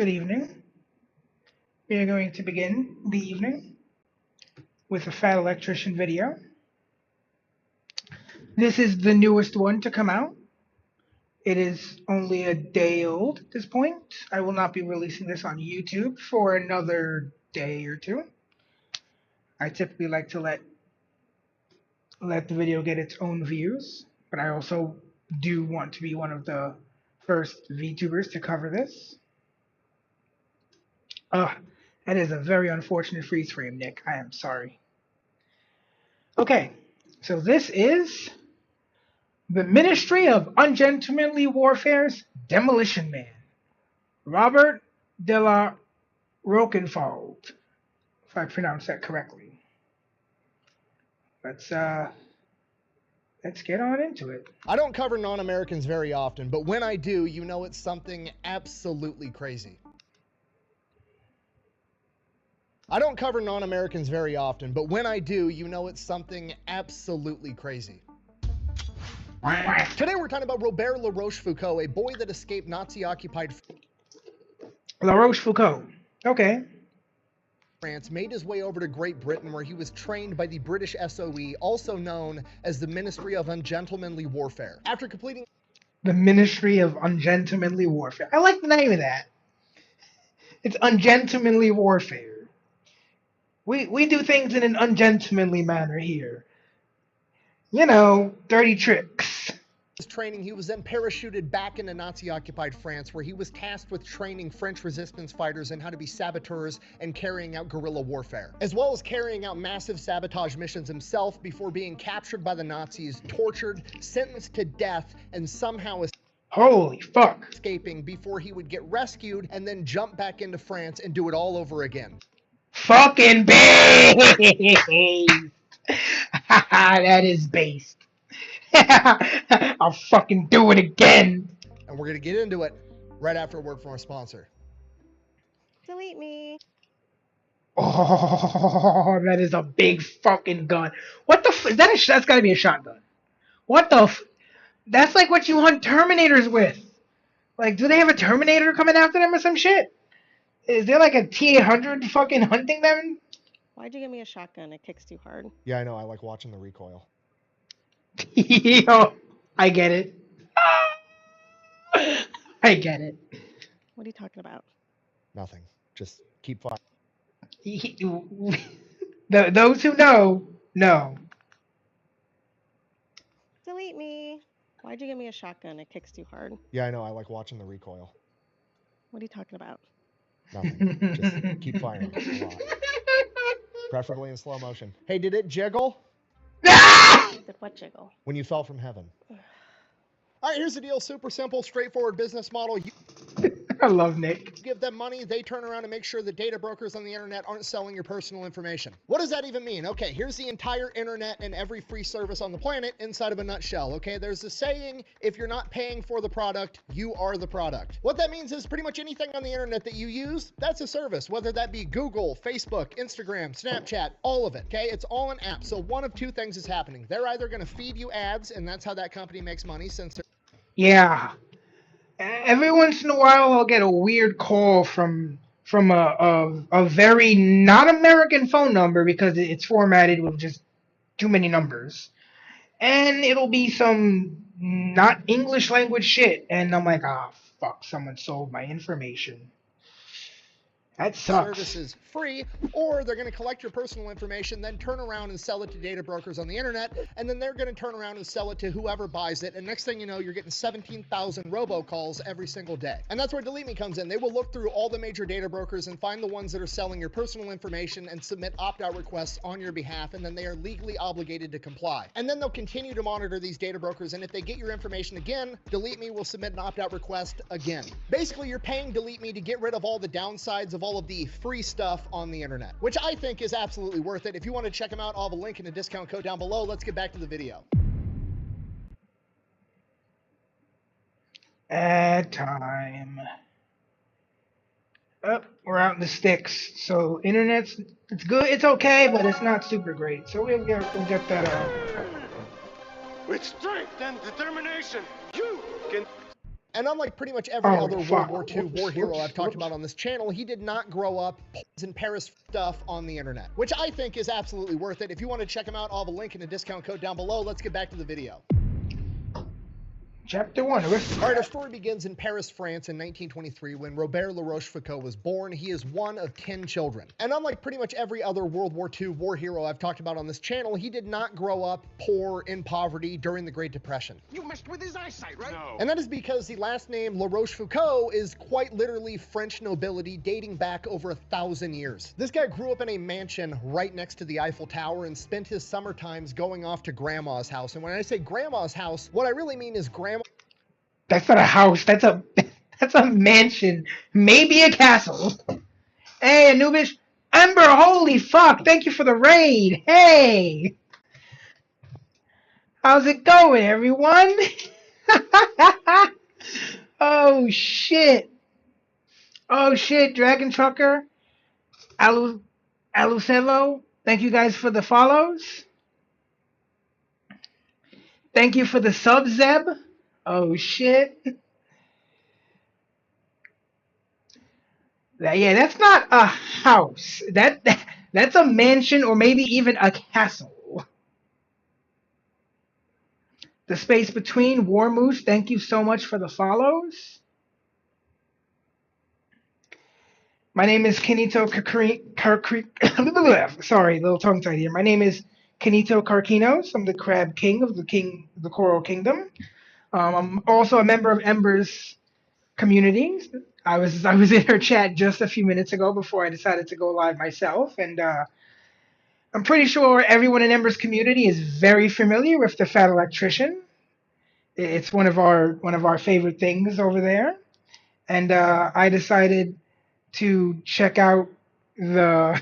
Good evening. We are going to begin the evening with a Fat Electrician video. This is the newest one to come out. It is only a day old at this point. I will not be releasing this on YouTube for another day or two. I typically like to let the video get its own views, but I also do want to be one of the first VTubers to cover this. That is a very unfortunate freeze frame, Nick. I am sorry. Okay, so this is the Ministry of Ungentlemanly Warfare's Demolition Man, Robert de la Rochefoucauld, if I pronounced that correctly. Let's get on into it. I don't cover non-Americans very often, but when I do, you know it's something absolutely crazy. I don't cover non-Americans very often, but when I do, you know it's something absolutely crazy. Today we're talking about Robert La Rochefoucauld, a boy that escaped Nazi-occupied La Rochefoucauld. Okay. France, made his way over to Great Britain, where he was trained by the British SOE, also known as the Ministry of Ungentlemanly Warfare. After completing the Ministry of Ungentlemanly Warfare. I like the name of that. It's Ungentlemanly Warfare. We do things in an ungentlemanly manner here. You know, dirty tricks. His training, he was then parachuted back into Nazi-occupied France, where he was tasked with training French resistance fighters in how to be saboteurs and carrying out guerrilla warfare, as well as carrying out massive sabotage missions himself before being captured by the Nazis, tortured, sentenced to death, and somehow holy fuck, escaping before he would get rescued and then jump back into France and do it all over again. Fucking based. That is based. I'll fucking do it again. And we're gonna get into it right after a word from our sponsor. Delete me. Oh, that is a big fucking gun. What the f- that's gotta be a shotgun. What the f- That's like what you hunt Terminators with. Like, do they have a Terminator coming after them or some shit? Is there like a T-800 fucking hunting them? Why'd you give me a shotgun? It kicks too hard. Yeah, I know. I like watching the recoil. Yo, I get it. I get it. What are you talking about? Nothing. Just keep firing. Those who know. Delete me. Why'd you give me a shotgun? It kicks too hard. Yeah, I know. I like watching the recoil. What are you talking about? Nothing. Just keep firing a lot. Preferably in slow motion. Hey, did it jiggle? Did what jiggle? When you fell from heaven. All right, here's the deal. Super simple, straightforward business model. You I love Nick. give them money, they turn around and make sure the data brokers on the internet aren't selling your personal information. What does that even mean? Okay, here's the entire internet and every free service on the planet inside of a nutshell. Okay, there's a saying, if you're not paying for the product, you are the product. What that means is pretty much anything on the internet that you use, that's a service, whether that be Google, Facebook, Instagram, Snapchat, all of it. Okay, it's all an app. So one of two things is happening. They're either going to feed you ads, and that's how that company makes money, since they're Yeah. Every once in a while, I'll get a weird call from a very not American phone number because it's formatted with just too many numbers, and it'll be some not English language shit, and I'm like, ah, fuck, someone sold my information. That sucks. service is free, or they're going to collect your personal information, then turn around and sell it to data brokers on the internet, and then they're going to turn around and sell it to whoever buys it, and next thing you know, you're getting 17,000 robocalls every single day. And that's where Delete Me comes in. They will look through all the major data brokers and find the ones that are selling your personal information and submit opt-out requests on your behalf, and then they are legally obligated to comply. And then they'll continue to monitor these data brokers, and if they get your information again, Delete Me will submit an opt-out request again. Basically, you're paying Delete Me to get rid of all the downsides of all of the free stuff on the internet, which I think is absolutely worth it. If you want to check them out, I'll have a link and a discount code down below. Let's get back to the video. Ad time. Oh, we're out in the sticks. So it's good. It's okay, but it's not super great. So we'll get that out. With strength and determination, you can... And unlike pretty much every Oh, other fuck. World War II war hero I've talked Whoops. about on this channel, he did not grow up in Paris stuff on the internet, which I think is absolutely worth it. If you want to check him out, I'll have a link and a discount code down below. Let's get back to the video. Chapter 1. All right, our story begins in Paris, France in 1923 when Robert Le Rochefoucauld was born. He is one of 10 children. And unlike pretty much every other World War II war hero I've talked about on this channel, he did not grow up poor in poverty during the Great Depression. You messed with his eyesight, right? No. And that is because the last name Le Rochefoucauld is quite literally French nobility dating back over 1,000 years. This guy grew up in a mansion right next to the Eiffel Tower and spent his summer times going off to grandma's house. And when I say grandma's house, what I really mean is grandma. That's not a house. That's a mansion. Maybe a castle. Hey, Anubis. Ember, holy fuck. Thank you for the raid. Hey. How's it going, everyone? Oh, shit. Oh, shit. Dragon Trucker. Alucevo. Thank you guys for the follows. Thank you for the sub, Zeb. Oh shit. Yeah, that's not a house. That's a mansion or maybe even a castle. The space between War Moose, thank you so much for the follows. My name is Kanito sorry, a little tongue tied here. My name is Kanito Karkinos. I'm the Crab King of the Coral Kingdom. I'm also a member of Ember's community. I was in her chat just a few minutes ago before I decided to go live myself, and I'm pretty sure everyone in Ember's community is very familiar with the Fat Electrician. It's one of our favorite things over there, and I decided to check out the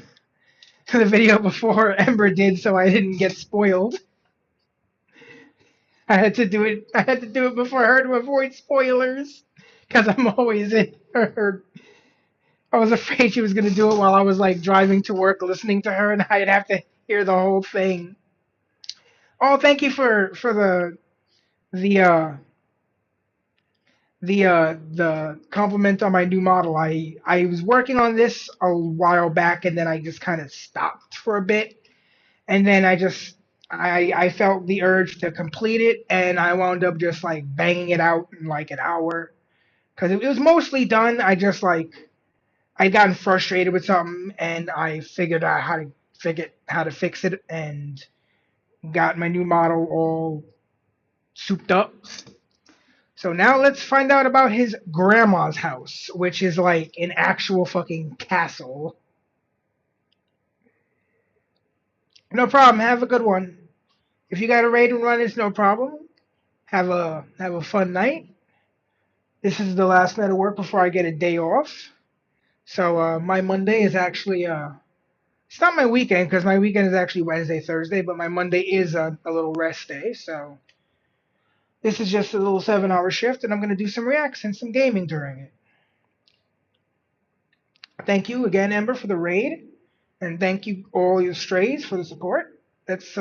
video before Ember did, so I didn't get spoiled. I had to do it before her to avoid spoilers, because I'm always in her. I was afraid she was gonna do it while I was like driving to work, listening to her, and I'd have to hear the whole thing. Oh, thank you for the compliment on my new model. I was working on this a while back, and then I just kind of stopped for a bit, and then I felt the urge to complete it, and I wound up just like banging it out in like an hour, because it was mostly done. I'd gotten frustrated with something, and I figured out how to fix it, and got my new model all souped up. So now let's find out about his grandma's house, which is like an actual fucking castle. No problem. Have a good one. If you got a raid and run, it's no problem. Have a fun night. This is the last night of work before I get a day off. So my Monday is actually it's not my weekend, because my weekend is actually Wednesday, Thursday, but my Monday is a little rest day. So this is just a little 7-hour shift, and I'm gonna do some reacts and some gaming during it. Thank you again, Ember, for the raid, and thank you all you strays for the support. Let's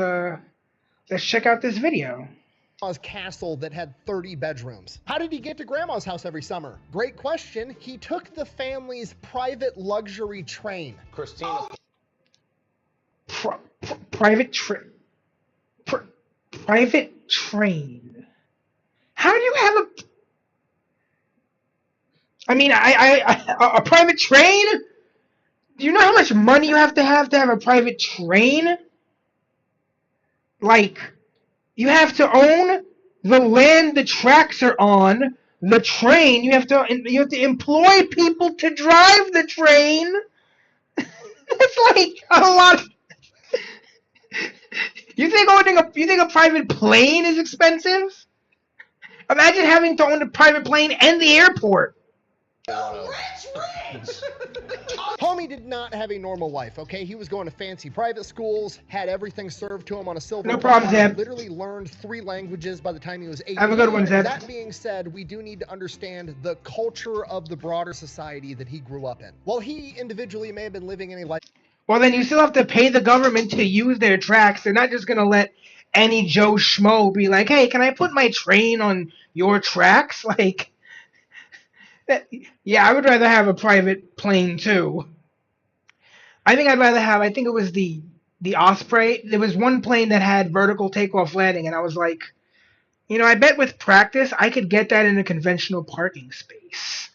check out this video. Grandma's castle that had 30 bedrooms. How did he get to grandma's house every summer? Great question. He took the family's private luxury train. Christina. Private train. How do you have a private train? Do you know how much money you have to have a private train? Like, you have to own the land the tracks are on, the train. You have to employ people to drive the train. It's like a lot. You think a private plane is expensive? Imagine having to own a private plane and the airport. Homie did not have a normal life, okay? He was going to fancy private schools, had everything served to him on a silver No problem, platter, Zeb. literally learned 3 languages by the time he was 18. Have a good one, Zeb. That being said, we do need to understand the culture of the broader society that he grew up in. While he individually may have been living in a life... Well, then you still have to pay the government to use their tracks. They're not just going to let any Joe Schmo be like, hey, can I put my train on your tracks? Like, Yeah, I would rather have a private plane too. I think I'd rather have. I think it was the Osprey. There was one plane that had vertical takeoff landing, and I was like, I bet with practice I could get that in a conventional parking space.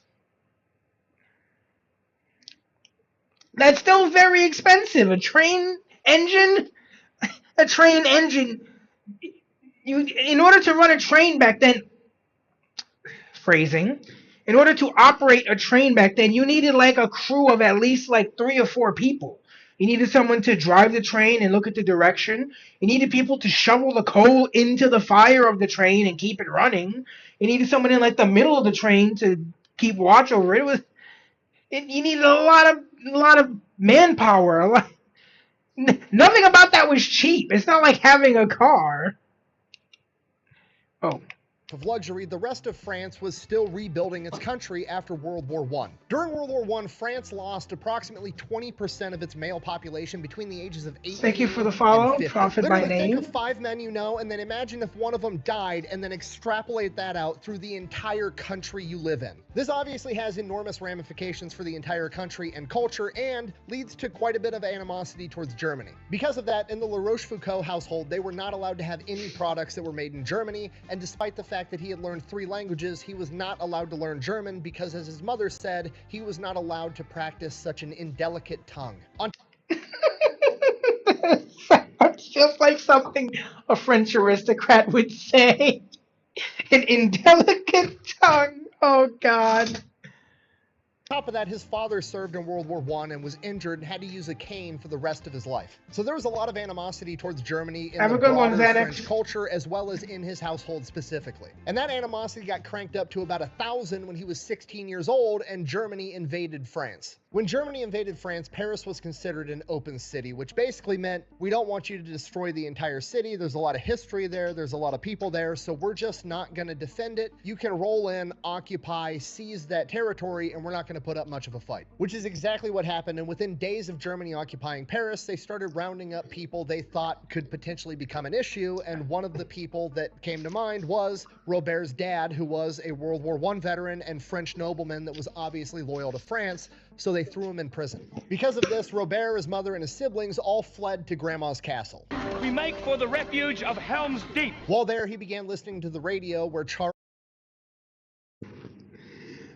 That's still very expensive. Engine, a train engine. In order to run a train back then, phrasing, in order to operate a train back then, you needed like a crew of at least like 3 or 4 people. You needed someone to drive the train and look at the direction. You needed people to shovel the coal into the fire of the train and keep it running. You needed someone in like the middle of the train to keep watch over it. You needed a lot of manpower. Nothing about that was cheap. It's not like having a car. Oh, of luxury, the rest of France was still rebuilding its country after World War I. During World War I, France lost approximately 20% of its male population between the ages of 18 thank you for the follow, and 50. Prophet by Literally, think name. of 5 men you know, and then imagine if one of them died, and then extrapolate that out through the entire country you live in. This obviously has enormous ramifications for the entire country and culture, and leads to quite a bit of animosity towards Germany. Because of that, in the Rochefoucauld household, they were not allowed to have any products that were made in Germany, and despite the fact that he had learned 3 languages, he was not allowed to learn German because, as his mother said, he was not allowed to practice such an indelicate tongue. Sounds just like something a French aristocrat would say. An indelicate tongue. Oh, God. On top of that, his father served in World War I and was injured and had to use a cane for the rest of his life. So there was a lot of animosity towards Germany in the broader French culture, as well as in his household specifically. And that animosity got cranked up to about 1,000 when he was 16 years old and Germany invaded France. When Germany invaded France, Paris was considered an open city, which basically meant we don't want you to destroy the entire city. There's a lot of history there. There's a lot of people there. So we're just not going to defend it. You can roll in, occupy, seize that territory, and we're not going to put up much of a fight, which is exactly what happened. And within days of Germany occupying Paris, they started rounding up people they thought could potentially become an issue. And one of the people that came to mind was Robert's dad, who was a World War I veteran and French nobleman that was obviously loyal to France. So they threw him in prison. Because of this, Robert, his mother, and his siblings all fled to Grandma's castle. We make for the refuge of Helm's Deep. While there, he began listening to the radio where Charles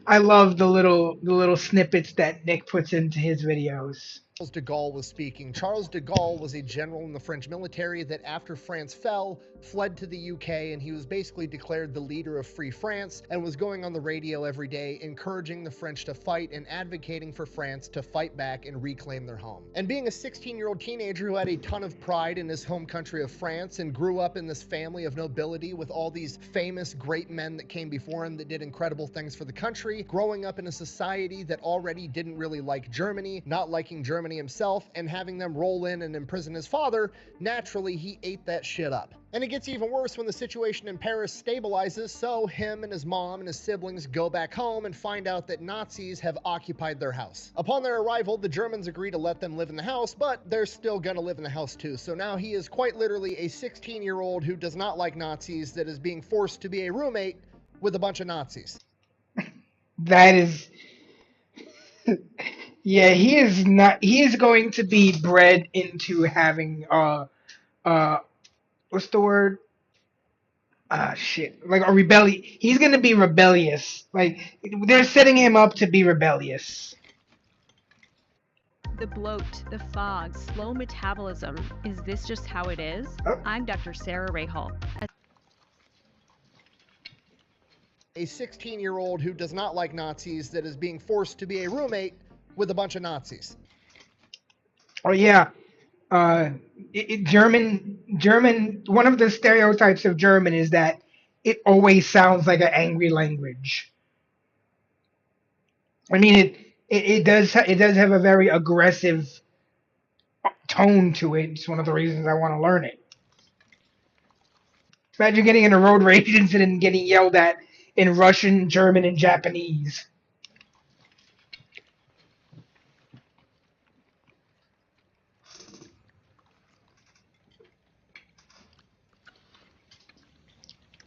I love the little snippets that Nick puts into his videos. de Gaulle was speaking. Charles de Gaulle was a general in the French military that, after France fell, fled to the UK, and he was basically declared the leader of Free France and was going on the radio every day encouraging the French to fight and advocating for France to fight back and reclaim their home. And being a 16-year-old teenager who had a ton of pride in his home country of France and grew up in this family of nobility with all these famous great men that came before him that did incredible things for the country, growing up in a society that already didn't really like Germany, not liking Germany himself, and having them roll in and imprison his father, naturally he ate that shit up. And it gets even worse when the situation in Paris stabilizes, so him and his mom and his siblings go back home and find out that Nazis have occupied their house. Upon their arrival, the Germans agree to let them live in the house, but they're still gonna live in the house too. So now he is quite literally a 16-year-old who does not like Nazis that is being forced to be a roommate with a bunch of Nazis. That is... Yeah, he is going to be bred into having what's the word? Shit. Like a rebellion. He's gonna be rebellious. Like they're setting him up to be rebellious. The bloat, the fog, slow metabolism. Is this just how it is? Oh. I'm Dr. Sarah Rahal. A 16-year-old who does not like Nazis that is being forced to be a roommate with a bunch of Nazis. Oh yeah, German. One of the stereotypes of German is that it always sounds like an angry language. I mean, it does have a very aggressive tone to it. It's one of the reasons I want to learn it. Imagine getting in a road rage incident and getting yelled at in Russian, German, and Japanese.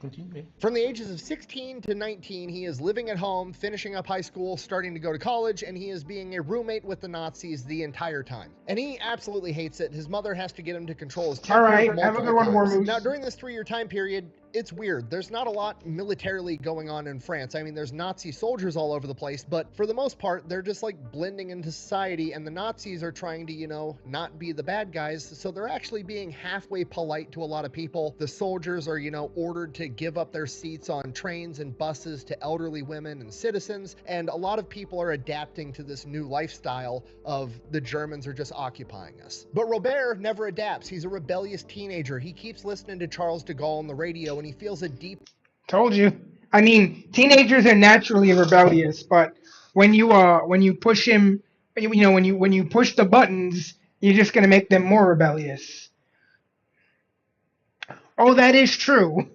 Continue. From the ages of 16 to 19, he is living at home, finishing up high school, starting to go to college, and he is being a roommate with the Nazis the entire time. And he absolutely hates it. His mother has to get him to control his temper All right, have a multiple good one, War times. Moose. Now, during this 3-year time period, it's weird. There's not a lot militarily going on in France. I mean, there's Nazi soldiers all over the place, but for the most part, they're just like blending into society, and the Nazis are trying to, you know, not be the bad guys, so they're actually being halfway polite to a lot of people. The soldiers are, you know, ordered to give up their seats on trains and buses to elderly women and citizens, and a lot of people are adapting to this new lifestyle of the Germans are just occupying us. But Robert never adapts. He's a rebellious teenager. He keeps listening to Charles de Gaulle on the radio, and he feels a deep... Told you. I mean, teenagers are naturally rebellious, but when you push him, when you push the buttons, you're just gonna make them more rebellious. Oh, that is true.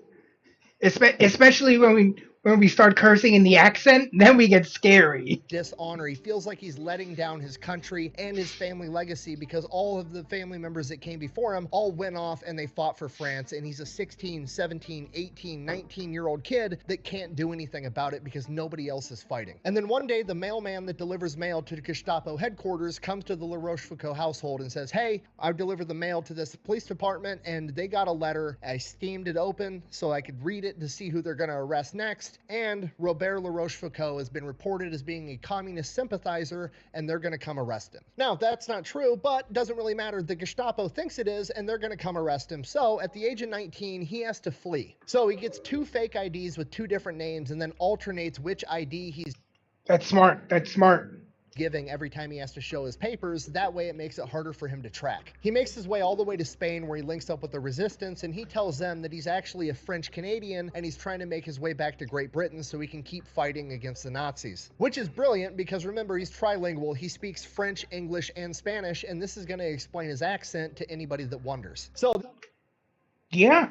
Especially when we start cursing in the accent, then we get scary. dishonor. He feels like he's letting down his country and his family legacy because all of the family members that came before him all went off and they fought for France, and he's a 16, 17, 18, 19-year-old kid that can't do anything about it because nobody else is fighting. And then one day, the mailman that delivers mail to the Gestapo headquarters comes to the La Rochefoucauld household and says, hey, I delivered the mail to this police department and they got a letter. I steamed it open so I could read it to see who they're going to arrest next. And Robert La Rochefoucauld has been reported as being a communist sympathizer, and they're going to come arrest him. Now, that's not true, but doesn't really matter. The Gestapo thinks it is, and they're going to come arrest him. So at the age of 19, he has to flee. So he gets 2 fake IDs with 2 different names and then alternates which ID he's That's smart. That's smart. giving every time he has to show his papers. That way it makes it harder for him to track. He makes his way all the way to Spain, where he links up with the resistance, and he tells them that he's actually a French Canadian and he's trying to make his way back to Great Britain so he can keep fighting against the Nazis. Which is brilliant because remember, he's trilingual. He speaks French, English, and Spanish, and this is going to explain his accent to anybody that wonders. So Yeah.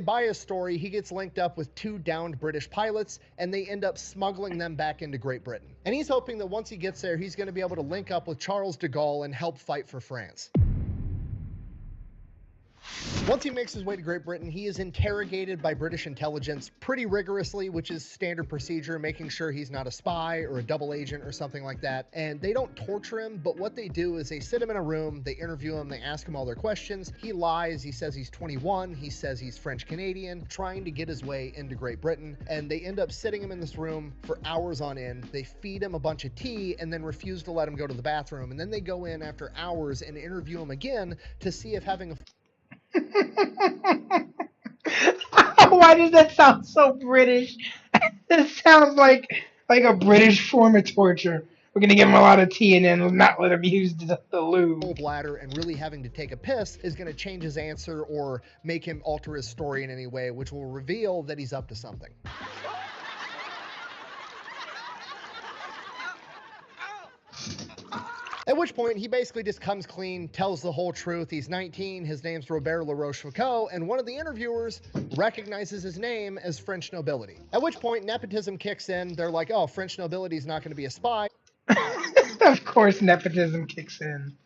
by his story, he gets linked up with 2 downed British pilots, and they end up smuggling them back into Great Britain. And he's hoping that once he gets there, he's going to be able to link up with Charles de Gaulle and help fight for France. Once he makes his way to Great Britain, he is interrogated by British intelligence pretty rigorously, which is standard procedure, making sure he's not a spy or a double agent or something like that. And they don't torture him, but what they do is they sit him in a room, they interview him, they ask him all their questions. He lies, he says he's 21, he says he's French Canadian, trying to get his way into Great Britain. And they end up sitting him in this room for hours on end. They feed him a bunch of tea and then refuse to let him go to the bathroom. And then they go in after hours and interview him again to see if having a Why does that sound so British? It sounds like a British form of torture. We're gonna give him a lot of tea and then not let him use the lube. bladder and really having to take a piss is going to change his answer or make him alter his story in any way, which will reveal that he's up to something. At which point, he basically just comes clean, tells the whole truth. He's 19, his name's Robert La Rochefoucauld, and one of the interviewers recognizes his name as French nobility. At which point, nepotism kicks in. They're like, oh, French nobility is not going to be a spy. Of course, nepotism kicks in.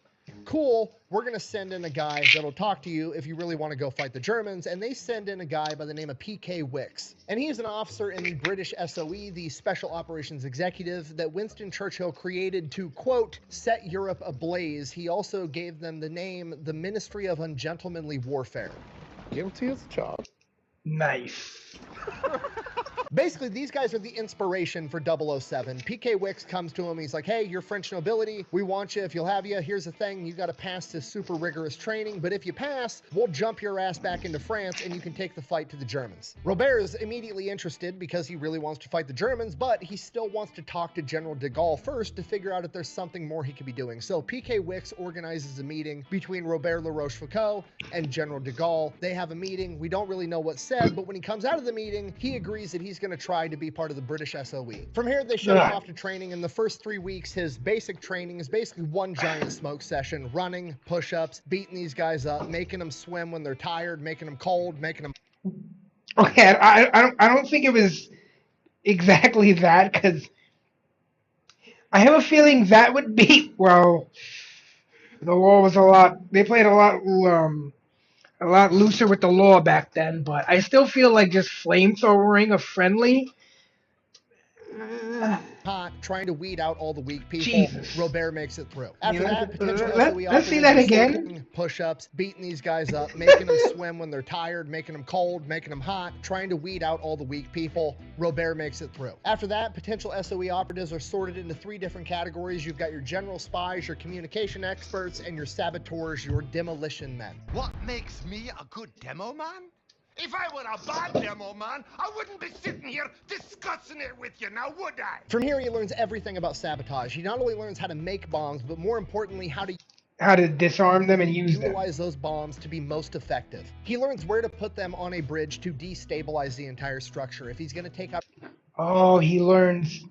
Cool, we're going to send in a guy that'll talk to you if you really want to go fight the Germans, and they send in a guy by the name of P.K. Wicks. And he's an officer in the British SOE, the Special Operations Executive, that Winston Churchill created to, quote, set Europe ablaze. He also gave them the name the Ministry of Ungentlemanly Warfare. Guilty as charged. Nice. Basically, these guys are the inspiration for 007. PK Wicks comes to him. He's like, hey, you're French nobility. We want you. If you'll have you, here's the thing. You got to pass this super rigorous training. But if you pass, we'll jump your ass back into France and you can take the fight to the Germans. Robert is immediately interested because he really wants to fight the Germans, but he still wants to talk to General de Gaulle first to figure out if there's something more he could be doing. So PK Wicks organizes a meeting between Robert La Rochefoucauld and General de Gaulle. They have a meeting. We don't really know what's said, but when he comes out of the meeting, he agrees that he's going to try to be part of the British SOE. From here, they shut him off to training. In the first 3 weeks, his basic training is basically one giant smoke session, running, push-ups, beating these guys up, making them swim when they're tired, making them cold, making them... Okay, I don't think it was exactly that, because I have a feeling that would be, well, the law was a lot, they played a lot a lot looser with the law back then, but I still feel like just flamethrowering a friendly. Hot, trying to weed out all the weak people. Jesus. Robert makes it through. After that, potential SOE Let's see operatives that are again. sorting push-ups, beating these guys up, making them swim when they're tired, making them cold, making them hot, trying to weed out all the weak people. Robert makes it through. After that, potential SOE operatives are sorted into 3 different categories. You've got your general spies, your communication experts, and your saboteurs, your demolition men. What makes me a good demo man? If I were a bad demo man, I wouldn't be sitting here discussing it with you, now would I? From here, he learns everything about sabotage. He not only learns how to make bombs, but more importantly, how to disarm them and use them. utilize those bombs to be most effective. He learns where to put them on a bridge to destabilize the entire structure. If he's going to take out... Oh, he learns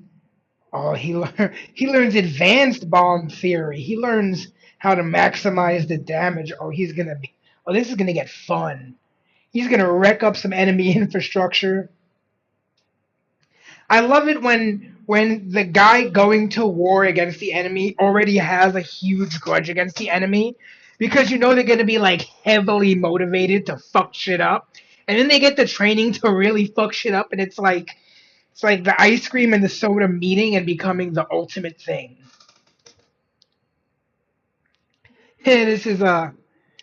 advanced bomb theory. He learns how to maximize the damage. This is gonna get fun. He's gonna wreck up some enemy infrastructure. I love it when the guy going to war against the enemy already has a huge grudge against the enemy, because you know they're gonna be like heavily motivated to fuck shit up, and then they get the training to really fuck shit up, and it's like the ice cream and the soda meeting and becoming the ultimate thing. This is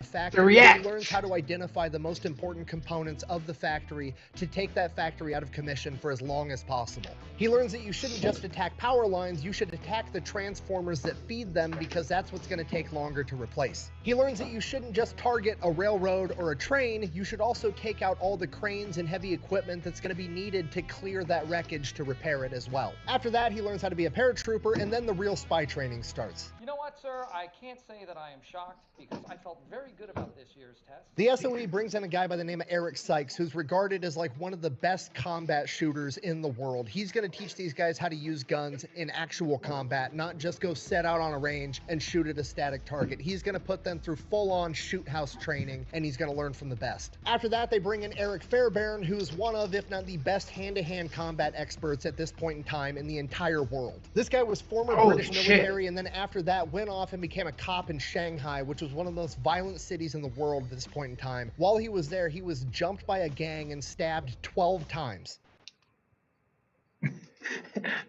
factory. React. He learns how to identify the most important components of the factory to take that factory out of commission for as long as possible. He learns that you shouldn't just attack power lines, you should attack the transformers that feed them, because that's what's going to take longer to replace. He learns that you shouldn't just target a railroad or a train, you should also take out all the cranes and heavy equipment that's going to be needed to clear that wreckage to repair it as well. After that, he learns how to be a paratrooper, and then the real spy training starts. You know what, sir? I can't say that I am shocked, because I felt very good about this year's test. The SOE brings in a guy by the name of Eric Sykes, who's regarded as like one of the best combat shooters in the world. He's going to teach these guys how to use guns in actual combat, not just go set out on a range and shoot at a static target. He's going to put them through full-on shoot house training, and he's going to learn from the best. After that, they bring in Eric Fairbairn, who's one of, if not the best hand-to-hand combat experts at this point in time in the entire world. This guy was former British military, and then after that went off and became a cop in Shanghai, which was one of the most violent cities in the world at this point in time. While he was there, he was jumped by a gang and stabbed 12 times.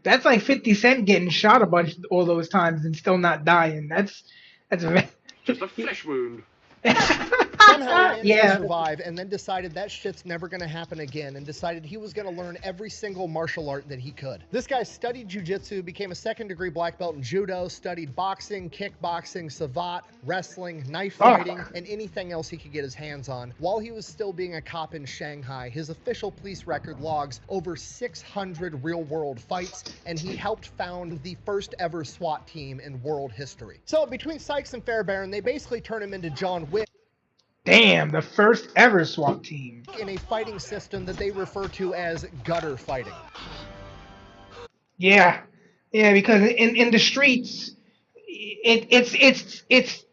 That's like 50 Cent getting shot a bunch all those times and still not dying. That's Just a flesh wound. Somehow he managed to survive, and then decided that shit's never going to happen again, and decided he was going to learn every single martial art that he could. This guy studied jiu-jitsu, became a second-degree black belt in judo, studied boxing, kickboxing, savate, wrestling, knife fighting, and anything else he could get his hands on. While he was still being a cop in Shanghai, his official police record logs over 600 real-world fights, and he helped found the first ever SWAT team in world history. So between Sykes and Fairbairn, they basically turn him into John Wick. Damn, the first ever SWAT team. In a fighting system that they refer to as gutter fighting. Yeah, because in the streets, it's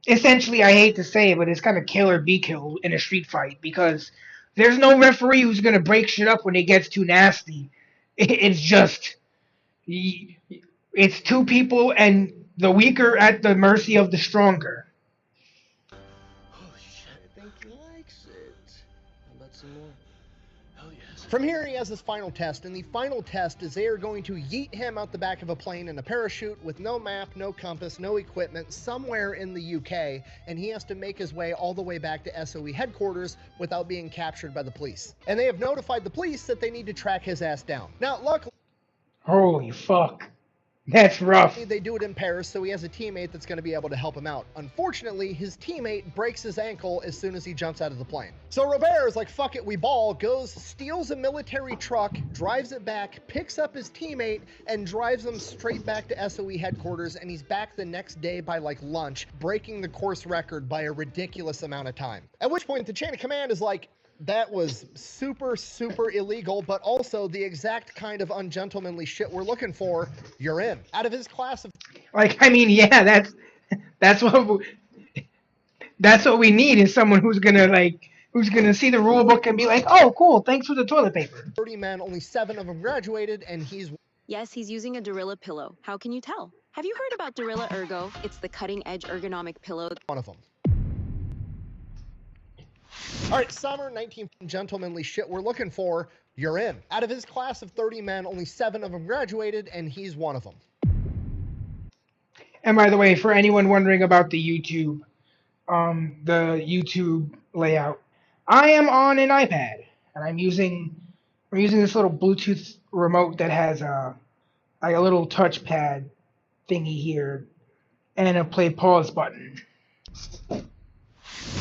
essentially, I hate to say it, but it's kind of kill or be killed in a street fight, because there's no referee who's gonna break shit up when it gets too nasty. It's just, it's two people and the weaker at the mercy of the stronger. From here, he has his final test, and the final test is they are going to yeet him out the back of a plane in a parachute with no map, no compass, no equipment, somewhere in the UK, and he has to make his way all the way back to SOE headquarters without being captured by the police. And they have notified the police that they need to track his ass down. Now, luckily... Holy fuck. That's rough. They do it in Paris, so he has a teammate that's going to be able to help him out. Unfortunately, his teammate breaks his ankle as soon as he jumps out of the plane. So Robert is like, fuck it, we ball, goes, steals a military truck, drives it back, picks up his teammate, and drives him straight back to SOE headquarters, and he's back the next day by like lunch, breaking the course record by a ridiculous amount of time. At which point, the chain of command is like, that was super, super illegal, but also the exact kind of ungentlemanly shit we're looking for. You're in. Out of his class of... Like, I mean, yeah, that's what we need, is someone who's gonna see the rule book and be like, oh, cool, thanks for the toilet paper. 30 men, only 7 of them graduated, and he's... Yes, he's using a Dorilla pillow. How can you tell? Have you heard about Dorilla Ergo? It's the cutting-edge ergonomic pillow. One of them. All right, summer 19 gentlemanly shit we're looking for, you're in. Out of his class of 30 men, only 7 of them graduated, and he's one of them. And by the way, for anyone wondering about the YouTube layout, I am on an iPad, and I'm using this little Bluetooth remote that has like a little touchpad thingy here and a play pause button.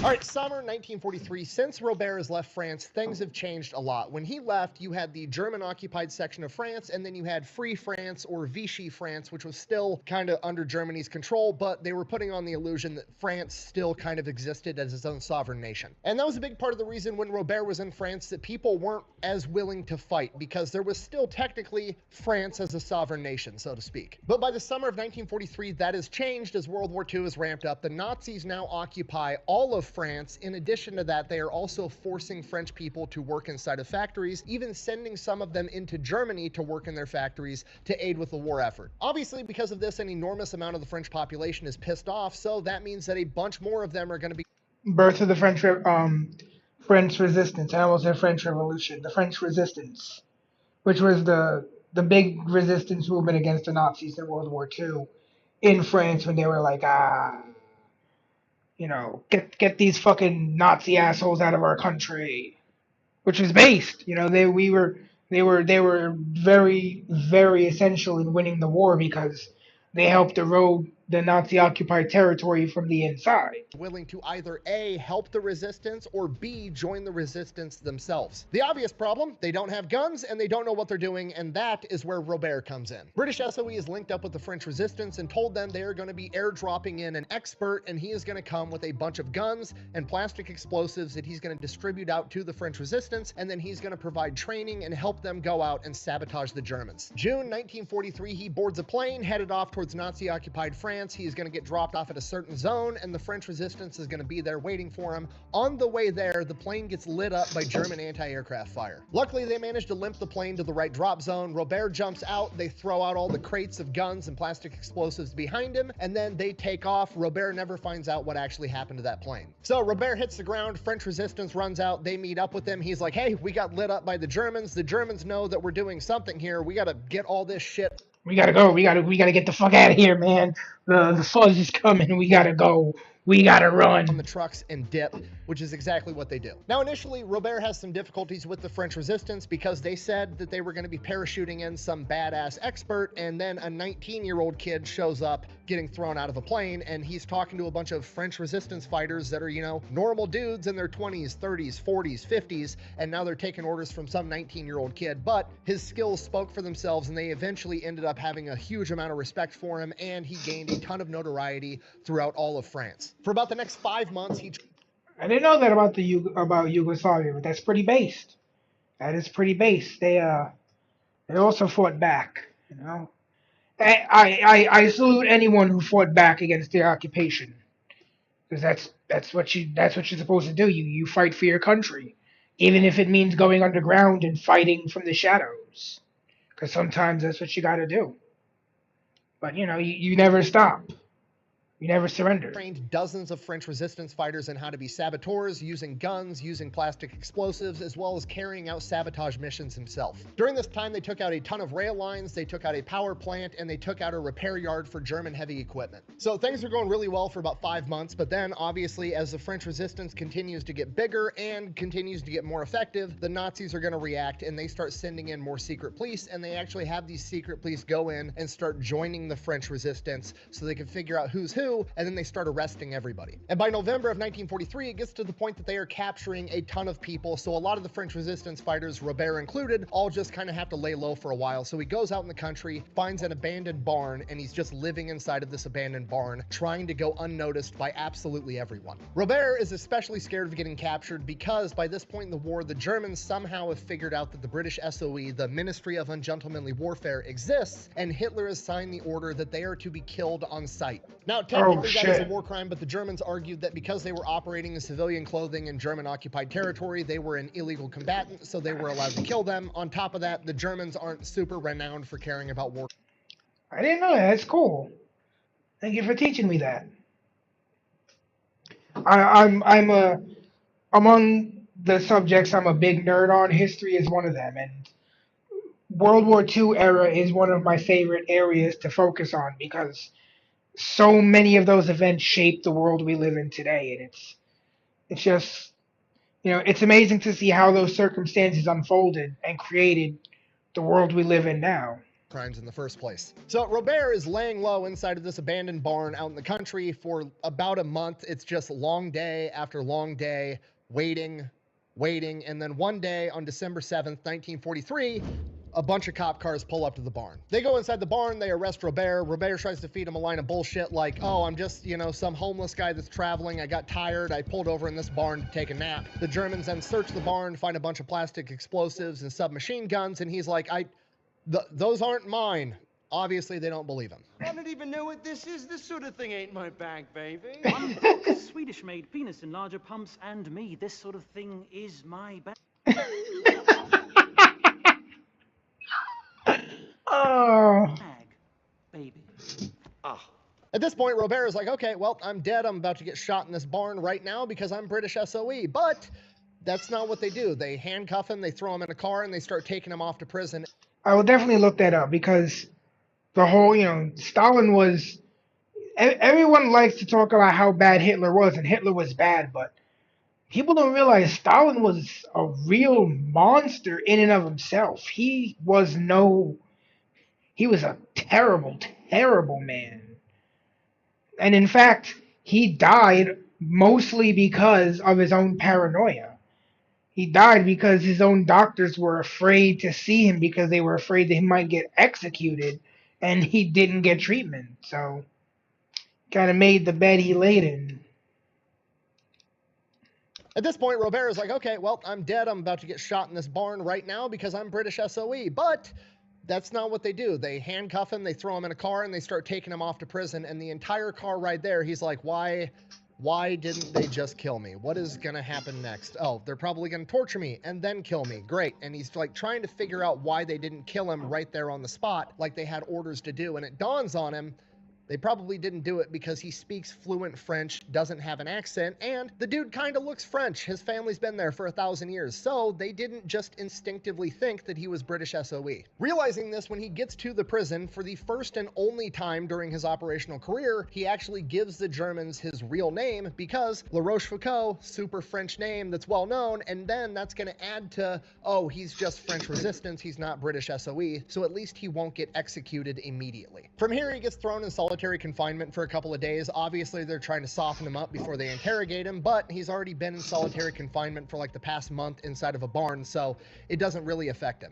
All right, summer 1943. Since Robert has left France, things have changed a lot. When he left, you had the German-occupied section of France, and then you had Free France or Vichy France, which was still kind of under Germany's control, but they were putting on the illusion that France still kind of existed as its own sovereign nation. And that was a big part of the reason when Robert was in France that people weren't as willing to fight, because there was still technically France as a sovereign nation, so to speak. But by the summer of 1943, that has changed as World War II has ramped up. The Nazis now occupy all of France. In addition to that, they are also forcing French people to work inside of factories, even sending some of them into Germany to work in their factories to aid with the war effort. Obviously, because of this, an enormous amount of the French population is pissed off, so that means that a bunch more of them are going to be... Birth of the French Resistance. I almost said French Revolution. The French Resistance, which was the big resistance movement against the Nazis in World War II in France when they were like, get these fucking Nazi assholes out of our country, which was based, they were very, very essential in winning the war because they helped erode the Nazi occupied territory from the inside. Willing to either A, help the resistance, or B, join the resistance themselves. The obvious problem, they don't have guns and they don't know what they're doing, and that is where Robert comes in. British SOE is linked up with the French resistance and told them they are going to be airdropping in an expert, and he is going to come with a bunch of guns and plastic explosives that he's going to distribute out to the French resistance, and then he's going to provide training and help them go out and sabotage the Germans. June 1943, he boards a plane headed off towards Nazi-occupied France. He's going to get dropped off at a certain zone, and the French resistance is going to be there waiting for him. On the way there, the plane gets lit up by German anti-aircraft fire. Luckily, they managed to limp the plane to the right drop zone. Robert jumps out. They throw out all the crates of guns and plastic explosives behind him, and then they take off. Robert never finds out what actually happened to that plane. So Robert hits the ground. French resistance runs out. They meet up with him. He's like, hey, we got lit up by the Germans. The Germans know that we're doing something here. We got to get all this shit. We gotta go. We gotta get the fuck out of here, man. The fuzz is coming. We gotta go. We gotta run. On the trucks and dip, which is exactly what they do. Now, initially, Robert has some difficulties with the French resistance because they said that they were going to be parachuting in some badass expert, and then a 19-year-old kid shows up getting thrown out of a plane, and he's talking to a bunch of French resistance fighters that are, normal dudes in their 20s, 30s, 40s, 50s, and now they're taking orders from some 19-year-old kid, but his skills spoke for themselves, and they eventually ended up having a huge amount of respect for him, and he gained a ton of notoriety throughout all of France. For about the next 5 months, I didn't know that about Yugoslavia, but that's pretty based. That is pretty based. They also fought back, I salute anyone who fought back against the occupation, because that's what you're supposed to do. You fight for your country, even if it means going underground and fighting from the shadows, because sometimes that's what you got to do. But you never stop. You never surrender. Trained dozens of French resistance fighters in how to be saboteurs, using guns, using plastic explosives, as well as carrying out sabotage missions himself. During this time, they took out a ton of rail lines, they took out a power plant, and they took out a repair yard for German heavy equipment. So things are going really well for about 5 months, but then obviously as the French resistance continues to get bigger and continues to get more effective, the Nazis are going to react, and they start sending in more secret police, and they actually have these secret police go in and start joining the French resistance so they can figure out who's who, and then they start arresting everybody. And by November of 1943, it gets to the point that they are capturing a ton of people, so a lot of the French resistance fighters, Robert included, all just kind of have to lay low for a while. So he goes out in the country, finds an abandoned barn, and he's just living inside of this abandoned barn, trying to go unnoticed by absolutely everyone. Robert is especially scared of getting captured because by this point in the war, the Germans somehow have figured out that the British SOE, the Ministry of Ungentlemanly Warfare, exists, and Hitler has signed the order that they are to be killed on sight. Now, technically, that is a war crime, but the Germans argued that because they were operating in civilian clothing in German-occupied territory, they were an illegal combatant, so they were allowed to kill them. On top of that, the Germans aren't super renowned for caring about war. I didn't know that. That's cool. Thank you for teaching me that. I'm among the subjects I'm a big nerd on, history is one of them, and World War II era is one of my favorite areas to focus on because so many of those events shape the world we live in today, and it's just it's amazing to see how those circumstances unfolded and created the world we live in now. Crimes in the first place. So Robert is laying low inside of this abandoned barn out in the country for about a month. It's just long day after long day, waiting, and then one day on December 7th, 1943, a bunch of cop cars pull up to the barn. They go inside the barn, they arrest Robert. Robert tries to feed him a line of bullshit like, oh, I'm just, some homeless guy that's traveling. I got tired. I pulled over in this barn to take a nap. The Germans then search the barn, find a bunch of plastic explosives and submachine guns, and he's like, those aren't mine. Obviously, they don't believe him. I don't even know what this is. This sort of thing ain't my bag, baby. One book, Swedish-made penis enlarger pumps and me. This sort of thing is my bag. Oh. Baby. At this point, Robert is like, okay, well, I'm dead. I'm about to get shot in this barn right now because I'm British SOE. But that's not what they do. They handcuff him, they throw him in a car, and they start taking him off to prison. I will definitely look that up because the whole, Stalin was. Everyone likes to talk about how bad Hitler was, and Hitler was bad, but people don't realize Stalin was a real monster in and of himself. He was a terrible, terrible man. And in fact, he died mostly because of his own paranoia. He died because his own doctors were afraid to see him because they were afraid that he might get executed, and he didn't get treatment. So, kind of made the bed he laid in. At this point, Robert is like, okay, well, I'm dead. I'm about to get shot in this barn right now because I'm British SOE. But that's not what they do. They handcuff him, they throw him in a car, and they start taking him off to prison. And the entire car ride there, he's like, why didn't they just kill me? What is going to happen next? Oh, they're probably going to torture me and then kill me. Great. And he's like trying to figure out why they didn't kill him right there on the spot like they had orders to do. And it dawns on him, they probably didn't do it because he speaks fluent French, doesn't have an accent, and the dude kind of looks French. His family's been there for 1,000 years, so they didn't just instinctively think that he was British SOE. Realizing this, when he gets to the prison, for the first and only time during his operational career, he actually gives the Germans his real name because La Rochefoucauld, super French name that's well known, and then that's going to add to, oh, he's just French resistance, he's not British SOE, so at least he won't get executed immediately. From here, he gets thrown in solitary confinement for a couple of days. Obviously, they're trying to soften him up before they interrogate him, but he's already been in solitary confinement for like the past month inside of a barn, so it doesn't really affect him.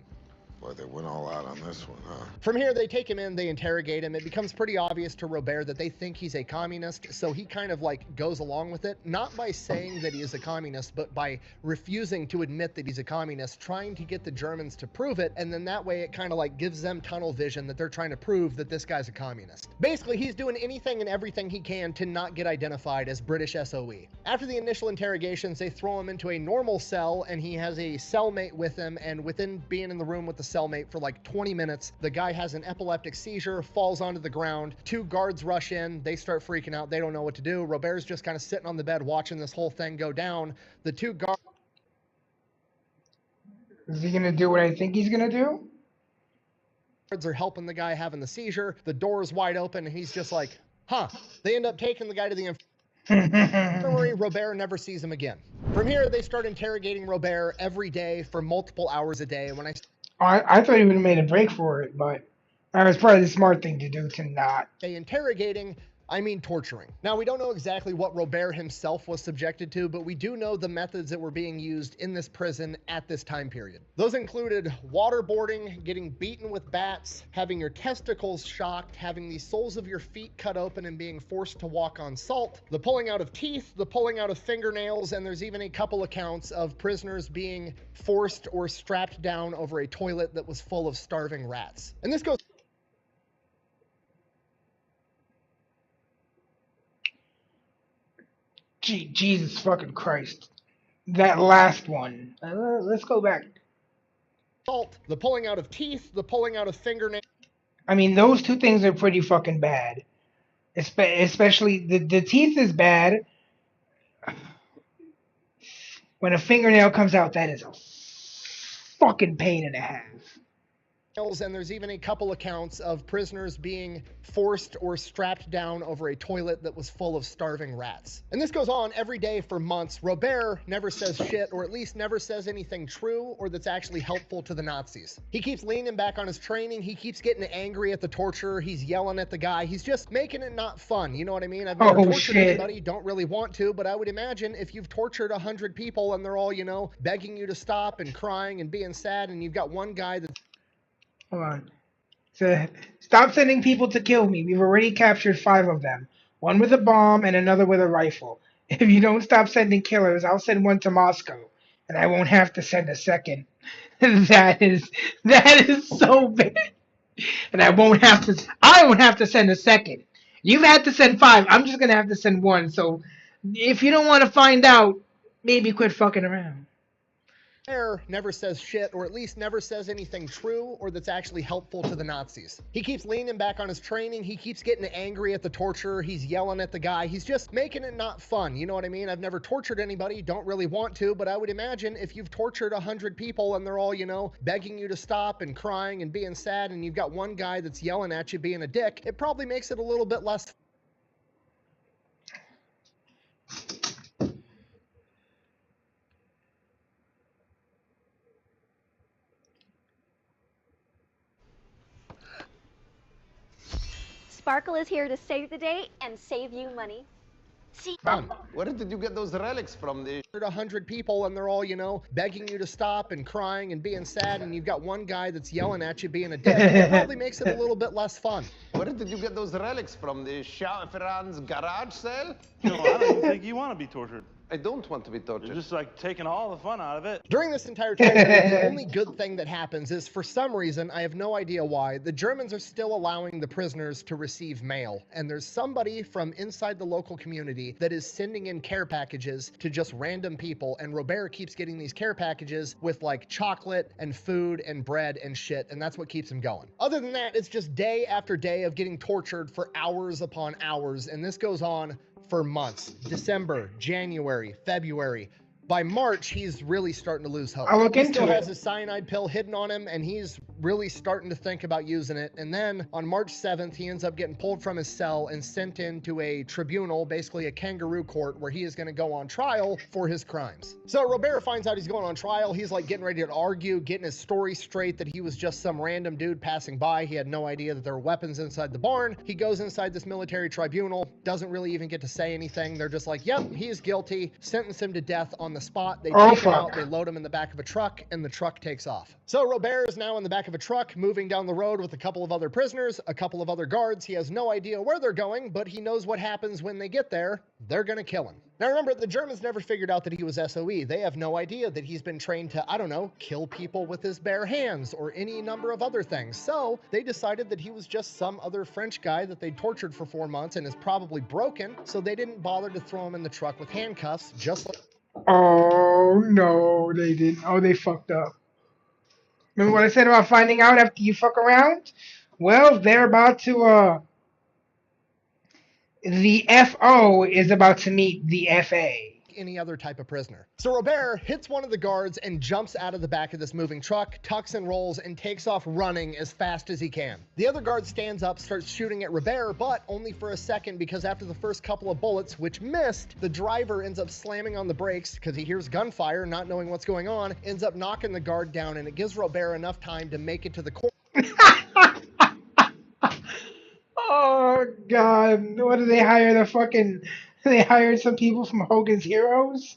Boy, they went all out on this one, huh? From here, they take him in, they interrogate him. It becomes pretty obvious to Robert that they think he's a communist, so he kind of like goes along with it, not by saying that he is a communist, but by refusing to admit that he's a communist, trying to get the Germans to prove it, and then that way it kind of like gives them tunnel vision that they're trying to prove that this guy's a communist. Basically, he's doing anything and everything he can to not get identified as British SOE. After the initial interrogations, they throw him into a normal cell, and he has a cellmate with him, and within being in the room with the cellmate for like 20 minutes, the guy has an epileptic seizure, falls onto the ground. 2 guards rush in, they start freaking out, they don't know what to do. Robert's just kind of sitting on the bed watching this whole thing go down. The 2 guards... Is he gonna do what I think he's gonna do? Are helping the guy having the seizure. The door is wide open, and he's just like, huh. They end up taking the guy to the infirmary. Robert never sees him again. From here, they start interrogating Robert every day for multiple hours a day. When I thought he would have made a break for it, but that was probably the smart thing to do to not. Interrogating, I mean torturing. Now, we don't know exactly what Robert himself was subjected to, but we do know the methods that were being used in this prison at this time period. Those included waterboarding, getting beaten with bats, having your testicles shocked, having the soles of your feet cut open and being forced to walk on salt, the pulling out of teeth, the pulling out of fingernails, and there's even a couple accounts of prisoners being forced or strapped down over a toilet that was full of starving rats. And this goes... Jesus fucking Christ. That last one. Let's go back. Salt, the pulling out of teeth, the pulling out of fingernails. I mean, those 2 things are pretty fucking bad. Especially the teeth is bad. when a fingernail comes out, that is a fucking pain and a half. And there's even a couple accounts of prisoners being forced or strapped down over a toilet that was full of starving rats. And this goes on every day for months. Robert never says shit, or at least never says anything true or that's actually helpful to the Nazis. He keeps leaning back on his training. He keeps getting angry at the torturer. He's yelling at the guy. He's just making it not fun. You know what I mean? I've never tortured anybody. Don't really want to, but I would imagine if you've tortured 100 people and they're all, you know, begging you to stop and crying and being sad, and you've got one guy that's... Hold on. So, stop sending people to kill me. We've already captured 5 of them. One with a bomb and another with a rifle. If you don't stop sending killers, I'll send one to Moscow. And I won't have to send a second. That is so bad. And I won't have to send a second. You've had to send 5. I'm just going to have to send 1. So if you don't want to find out, maybe quit fucking around. Never says shit, or at least never says anything true or that's actually helpful to the Nazis. He keeps leaning back on his training. He keeps getting angry at the torturer. He's yelling at the guy. He's just making it not fun. You know what I mean? I've never tortured anybody. Don't really want to, but I would imagine if you've tortured 100 people and they're all, you know, begging you to stop and crying and being sad, and you've got one guy that's yelling at you being a dick, it probably makes it a little bit less. Sparkle is here to save the day and save you money. See, where did you get those relics from? 100 people and they're all, you know, begging you to stop and crying and being sad, and you've got one guy that's yelling at you being a dick. It probably makes it a little bit less fun. Where did you get those relics from? The Ferran's garage sale? No, I don't think you want to be tortured. I don't want to be tortured. You're just like taking all the fun out of it. During this entire time, the only good thing that happens is, for some reason, I have no idea why, the Germans are still allowing the prisoners to receive mail. And there's somebody from inside the local community that is sending in care packages to just random people. And Robert keeps getting these care packages with like chocolate and food and bread and shit. And that's what keeps him going. Other than that, it's just day after day of getting tortured for hours upon hours. And this goes on for months. December, January, February. By March, he's really starting to lose hope. He still has his cyanide pill hidden on him, and he's really starting to think about using it. And then on March 7th, he ends up getting pulled from his cell and sent into a tribunal, basically a kangaroo court, where he is going to go on trial for his crimes. So Robert finds out he's going on trial. He's like getting ready to argue, getting his story straight that he was just some random dude passing by. He had no idea that there were weapons inside the barn. He goes inside this military tribunal, doesn't really even get to say anything. They're just like, yep, he's guilty, sentence him to death on the spot. They take him out, they load him in the back of a truck, and the truck takes off. So Robert is now in the back of a truck, moving down the road with a couple of other prisoners, a couple of other guards. He has no idea where they're going, but he knows what happens when they get there. They're gonna kill him. Now remember, the Germans never figured out that he was SOE. They have no idea that he's been trained to, I don't know, kill people with his bare hands or any number of other things. So they decided that he was just some other French guy that they tortured for 4 months and is probably broken, so they didn't bother to throw him in the truck with handcuffs, just like... Oh, no, they didn't. Oh, they fucked up. Remember what I said about finding out after you fuck around? Well, they're about to, the FO is about to meet the FA. Any other type of prisoner. So Robert hits one of the guards and jumps out of the back of this moving truck, tucks and rolls, and takes off running as fast as he can. The other guard stands up, starts shooting at Robert, but only for a second, because after the first couple of bullets, which missed, the driver ends up slamming on the brakes because he hears gunfire, not knowing what's going on, ends up knocking the guard down, and it gives Robert enough time to make it to the corner. Oh, God. What do they hire the fucking... They hired some people from Hogan's Heroes?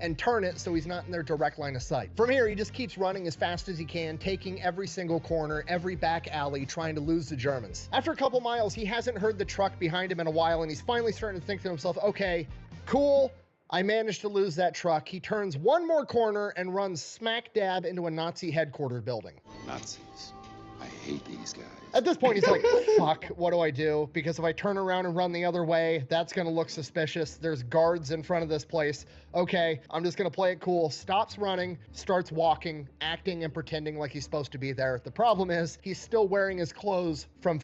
And turn it so he's not in their direct line of sight. From here, he just keeps running as fast as he can, taking every single corner, every back alley, trying to lose the Germans. After a couple miles, he hasn't heard the truck behind him in a while, and he's finally starting to think to himself, okay, cool, I managed to lose that truck. He turns one more corner and runs smack dab into a Nazi headquarters building. Nazis. I hate these guys. At this point, he's like, fuck, what do I do? Because if I turn around and run the other way, that's going to look suspicious. There's guards in front of this place. Okay, I'm just going to play it cool. Stops running, starts walking, acting and pretending like he's supposed to be there. The problem is, he's still wearing his clothes from...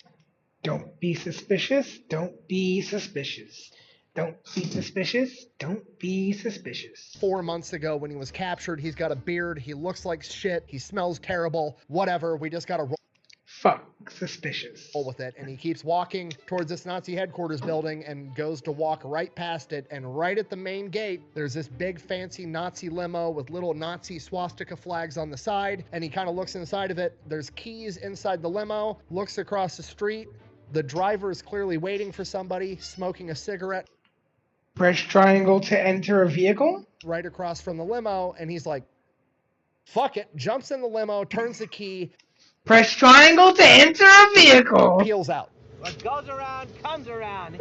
Don't be suspicious. Don't be suspicious. Don't be suspicious. Don't be suspicious. 4 months ago when he was captured. He's got a beard. He looks like shit. He smells terrible. Whatever. We just got to Fuck suspicious. roll with it. And he keeps walking towards this Nazi headquarters building and goes to walk right past it. And right at the main gate, there's this big fancy Nazi limo with little Nazi swastika flags on the side. And he kind of looks inside of it. There's keys inside the limo, looks across the street. The driver is clearly waiting for somebody, smoking a cigarette. Press triangle to enter a vehicle? Right across from the limo, and he's like, fuck it, jumps in the limo, turns the key. Press triangle to enter a vehicle. Peels out. What goes around comes around.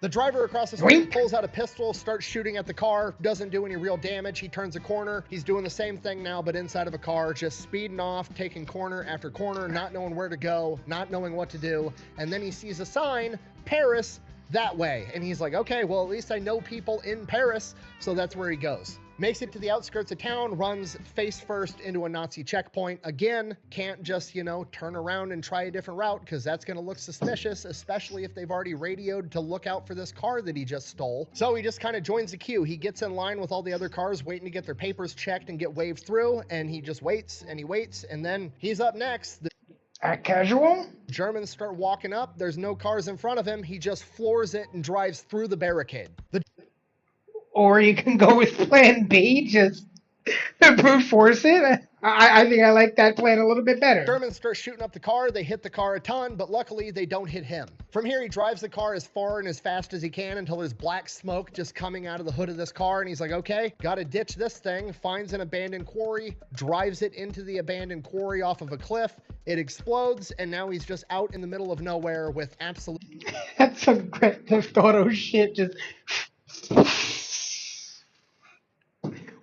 The driver across the street pulls out a pistol, starts shooting at the car, doesn't do any real damage. He turns a corner. He's doing the same thing now, but inside of a car, just speeding off, taking corner after corner, not knowing where to go, not knowing what to do. And then he sees a sign, Paris, that way. And he's like, okay, well, at least I know people in Paris. So that's where he goes. Makes it to the outskirts of town, runs face first into a Nazi checkpoint. Again, can't just, turn around and try a different route because that's going to look suspicious, especially if they've already radioed to look out for this car that he just stole. So he just kind of joins the queue. He gets in line with all the other cars waiting to get their papers checked and get waved through. And he just waits and he waits. And then he's up next. Act casual? Germans start walking up. There's no cars in front of him. He just floors it and drives through the barricade. Or you can go with plan B, just brute force it. I think I like that plan a little bit better. Germans start shooting up the car. They hit the car a ton, but luckily they don't hit him. From here, he drives the car as far and as fast as he can until there's black smoke just coming out of the hood of this car. And he's like, okay, gotta ditch this thing. Finds an abandoned quarry, drives it into the abandoned quarry off of a cliff. It explodes, and now he's just out in the middle of nowhere with absolute... That's some Grand Theft Auto shit, just...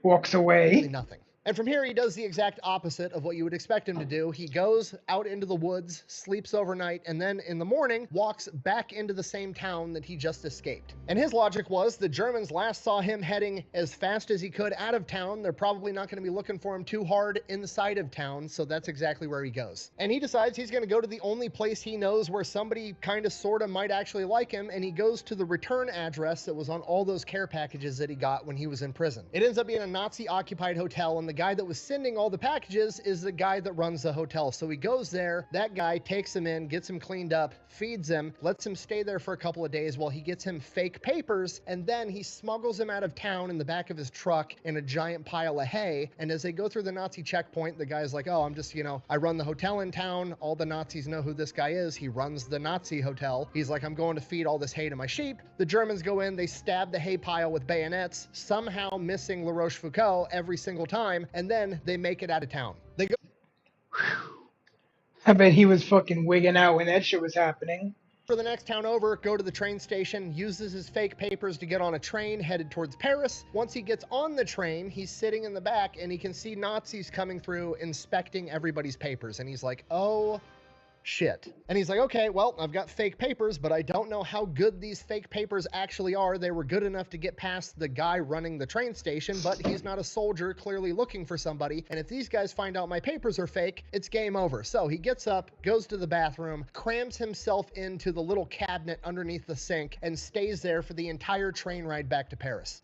walks away. Nothing. And from here, he does the exact opposite of what you would expect him to do. He goes out into the woods, sleeps overnight, and then in the morning, walks back into the same town that he just escaped. And his logic was the Germans last saw him heading as fast as he could out of town. They're probably not going to be looking for him too hard inside of town, so that's exactly where he goes. And he decides he's going to go to the only place he knows where somebody kind of sort of might actually like him, and he goes to the return address that was on all those care packages that he got when he was in prison. It ends up being a Nazi-occupied hotel, and the guy that was sending all the packages is the guy that runs the hotel. So he goes there, that guy takes him in, gets him cleaned up, feeds him, lets him stay there for a couple of days while he gets him fake papers, and then he smuggles him out of town in the back of his truck in a giant pile of hay. And as they go through the Nazi checkpoint, the guy's like, oh, I'm just, I run the hotel in town. All the Nazis know who this guy is. He runs the Nazi hotel. He's like, I'm going to feed all this hay to my sheep. The Germans go in, they stab the hay pile with bayonets, somehow missing La Rochefoucauld every single time, and then they make it out of town. They go... I bet he was fucking wigging out when that shit was happening. For the next town over, go to the train station, uses his fake papers to get on a train headed towards Paris. Once he gets on the train, he's sitting in the back and he can see Nazis coming through inspecting everybody's papers. And he's like, oh shit. And he's like, okay, well, I've got fake papers, but I don't know how good these fake papers actually are. They were good enough to get past the guy running the train station, but he's not a soldier clearly looking for somebody. And if these guys find out my papers are fake, it's game over. So he gets up, goes to the bathroom, crams himself into the little cabinet underneath the sink, and stays there for the entire train ride back to Paris.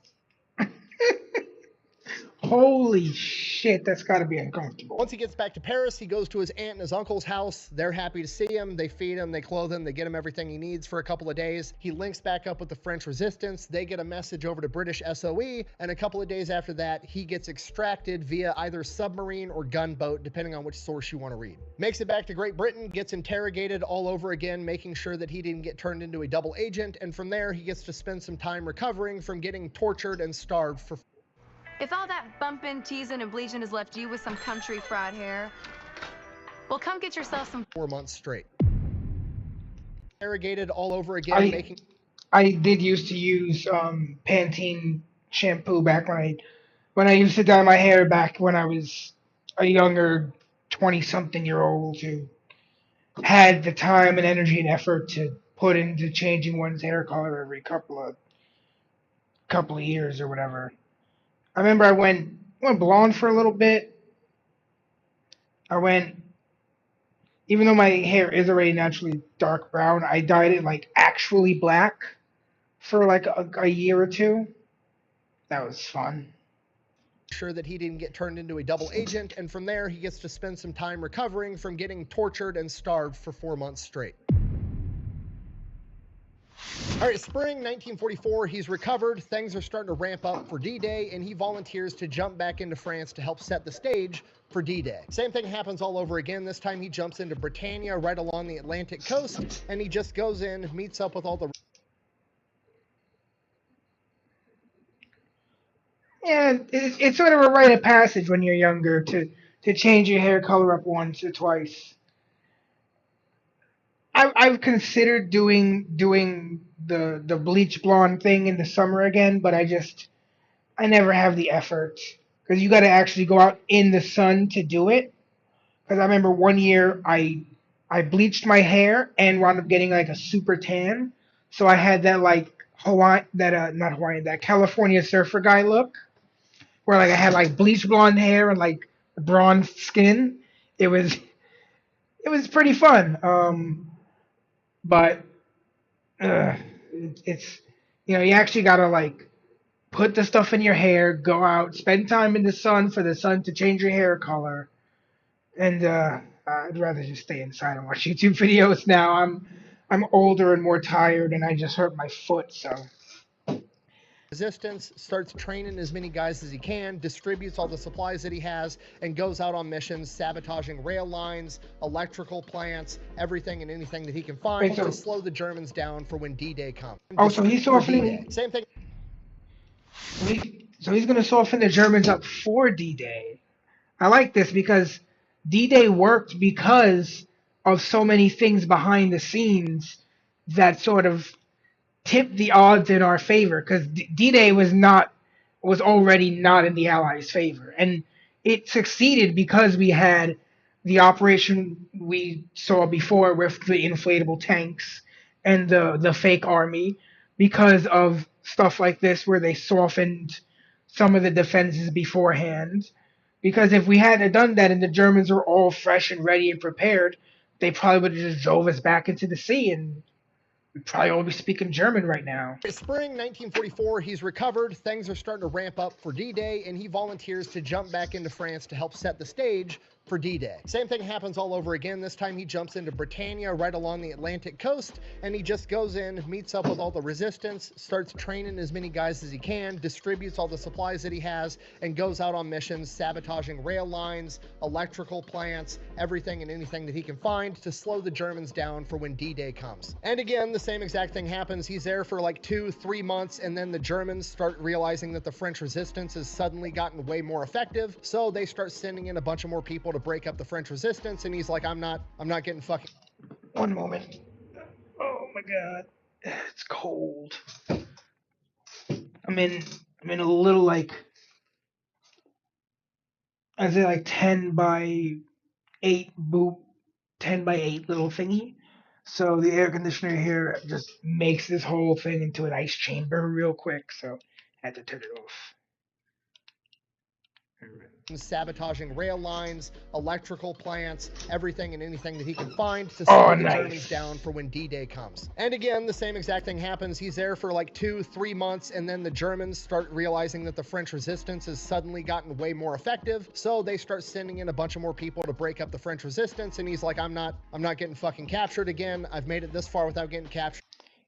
Holy shit, that's got to be uncomfortable. Once he gets back to Paris, he goes to his aunt and his uncle's house. They're happy to see him. They feed him, they clothe him, they get him everything he needs for a couple of days. He links back up with the French resistance. They get a message over to British SOE, and a couple of days after that, he gets extracted via either submarine or gunboat, depending on which source you want to read. Makes it back to Great Britain, gets interrogated all over again, making sure that he didn't get turned into a double agent, and from there, he gets to spend some time recovering from getting tortured and starved for... If all that bumping, teasing, and bleaching has left you with some country fried hair, well, come get yourself some 4 months straight. Interrogated all over again, I did used to use Pantene shampoo back when I used to dye my hair back when I was a younger 20-something-year-old who had the time and energy and effort to put into changing one's hair color every couple of years or whatever. I remember I went blonde for a little bit. Even though my hair is already naturally dark brown, I dyed it like actually black for like a year or two. That was fun. Sure that he didn't get turned into a double agent, and from there he gets to spend some time recovering from getting tortured and starved for 4 months straight. All right, spring 1944, he's recovered, things are starting to ramp up for D-Day, and he volunteers to jump back into France to help set the stage for D-Day. Same thing happens all over again. This time he jumps into Britannia right along the Atlantic coast, and he just goes in, meets up with all the... Yeah, it's sort of a rite of passage when you're younger to change your hair color up once or twice. I've considered doing the bleach blonde thing in the summer again, but I never have the effort because you got to actually go out in the sun to do it. Because I remember one year I bleached my hair and wound up getting like a super tan, so I had that like not Hawaiian, that California surfer guy look, where like I had like bleach blonde hair and like bronze skin. It was pretty fun. But it's you actually gotta like put the stuff in your hair, go out, spend time in the sun for the sun to change your hair color, and I'd rather just stay inside and watch YouTube videos now. I'm older and more tired, and I just hurt my foot, so. Resistance, starts training as many guys as he can, distributes all the supplies that he has, and goes out on missions, sabotaging rail lines, electrical plants, everything and anything that he can find to slow the Germans down for when D-Day comes. Oh, so he's softening. Same thing. So he's going to soften the Germans up for D-Day. I like this because D-Day worked because of so many things behind the scenes that sort of tipped the odds in our favor, because D-Day was already not in the Allies' favor, and it succeeded because we had the operation we saw before with the inflatable tanks and the fake army, because of stuff like this where they softened some of the defenses beforehand. Because if we hadn't done that and the Germans were all fresh and ready and prepared, they probably would have just drove us back into the sea, and we'd probably all be speaking German right now. Spring 1944, he's recovered, things are starting to ramp up for D-Day, and he volunteers to jump back into France to help set the stage for D-Day. Same thing happens all over again. This time he jumps into Britannia right along the Atlantic coast, and he just goes in, meets up with all the resistance, starts training as many guys as he can, distributes all the supplies that he has, and goes out on missions, sabotaging rail lines, electrical plants, everything and anything that he can find to slow the Germans down for when D-Day comes. And again, the same exact thing happens. He's there for like 2-3 months, and then the Germans start realizing that the French resistance has suddenly gotten way more effective, so they start sending in a bunch of more people to break up the French resistance, and he's like, I'm not getting fucking... One moment. Oh my god. It's cold. I'm in a little like, I'd say like 10 by 8 little thingy. So the air conditioner here just makes this whole thing into an ice chamber real quick, so I had to turn it off. Sabotaging rail lines, electrical plants, everything and anything that he can find to slow the Germans down for when D-Day comes. And again, the same exact thing happens. He's there for like 2-3 months, and then the Germans start realizing that the French resistance has suddenly gotten way more effective, so they start sending in a bunch of more people to break up the French resistance, and he's like, I'm not getting fucking captured again. I've made it this far without getting captured.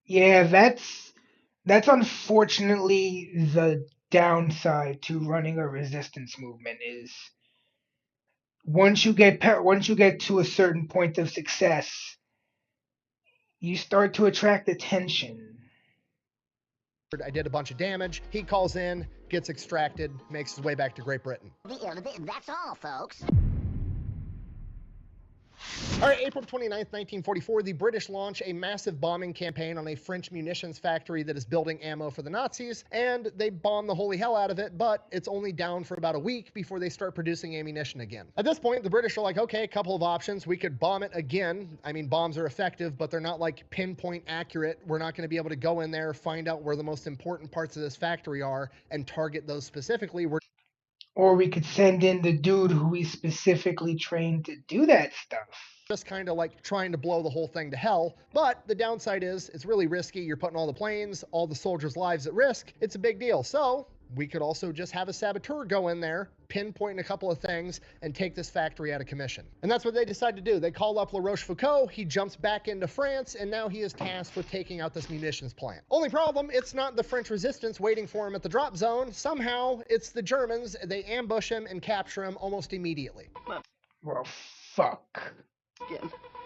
Yeah, that's unfortunately the downside to running a resistance movement is once you get to a certain point of success, you start to attract attention. I did a bunch of damage. He calls in, gets extracted, makes his way back to Great Britain. That's all, folks. All right, April 29th, 1944, the British launch a massive bombing campaign on a French munitions factory that is building ammo for the Nazis, and they bomb the holy hell out of it, but it's only down for about a week before they start producing ammunition again. At this point, the British are like, okay, a couple of options. We could bomb it again. I mean, bombs are effective, but they're not like pinpoint accurate. We're not going to be able to go in there, find out where the most important parts of this factory are, and target those specifically. Or we could send in the dude who we specifically trained to do that stuff. Just kind of like trying to blow the whole thing to hell. But the downside is it's really risky. You're putting all the planes, all the soldiers' lives at risk. It's a big deal. So we could also just have a saboteur go in there, pinpoint a couple of things, and take this factory out of commission. And that's what they decide to do. They call up Rochefoucauld, he jumps back into France, and now he is tasked with taking out this munitions plant. Only problem, it's not the French resistance waiting for him at the drop zone. Somehow, it's the Germans. They ambush him and capture him almost immediately. Well, fuck.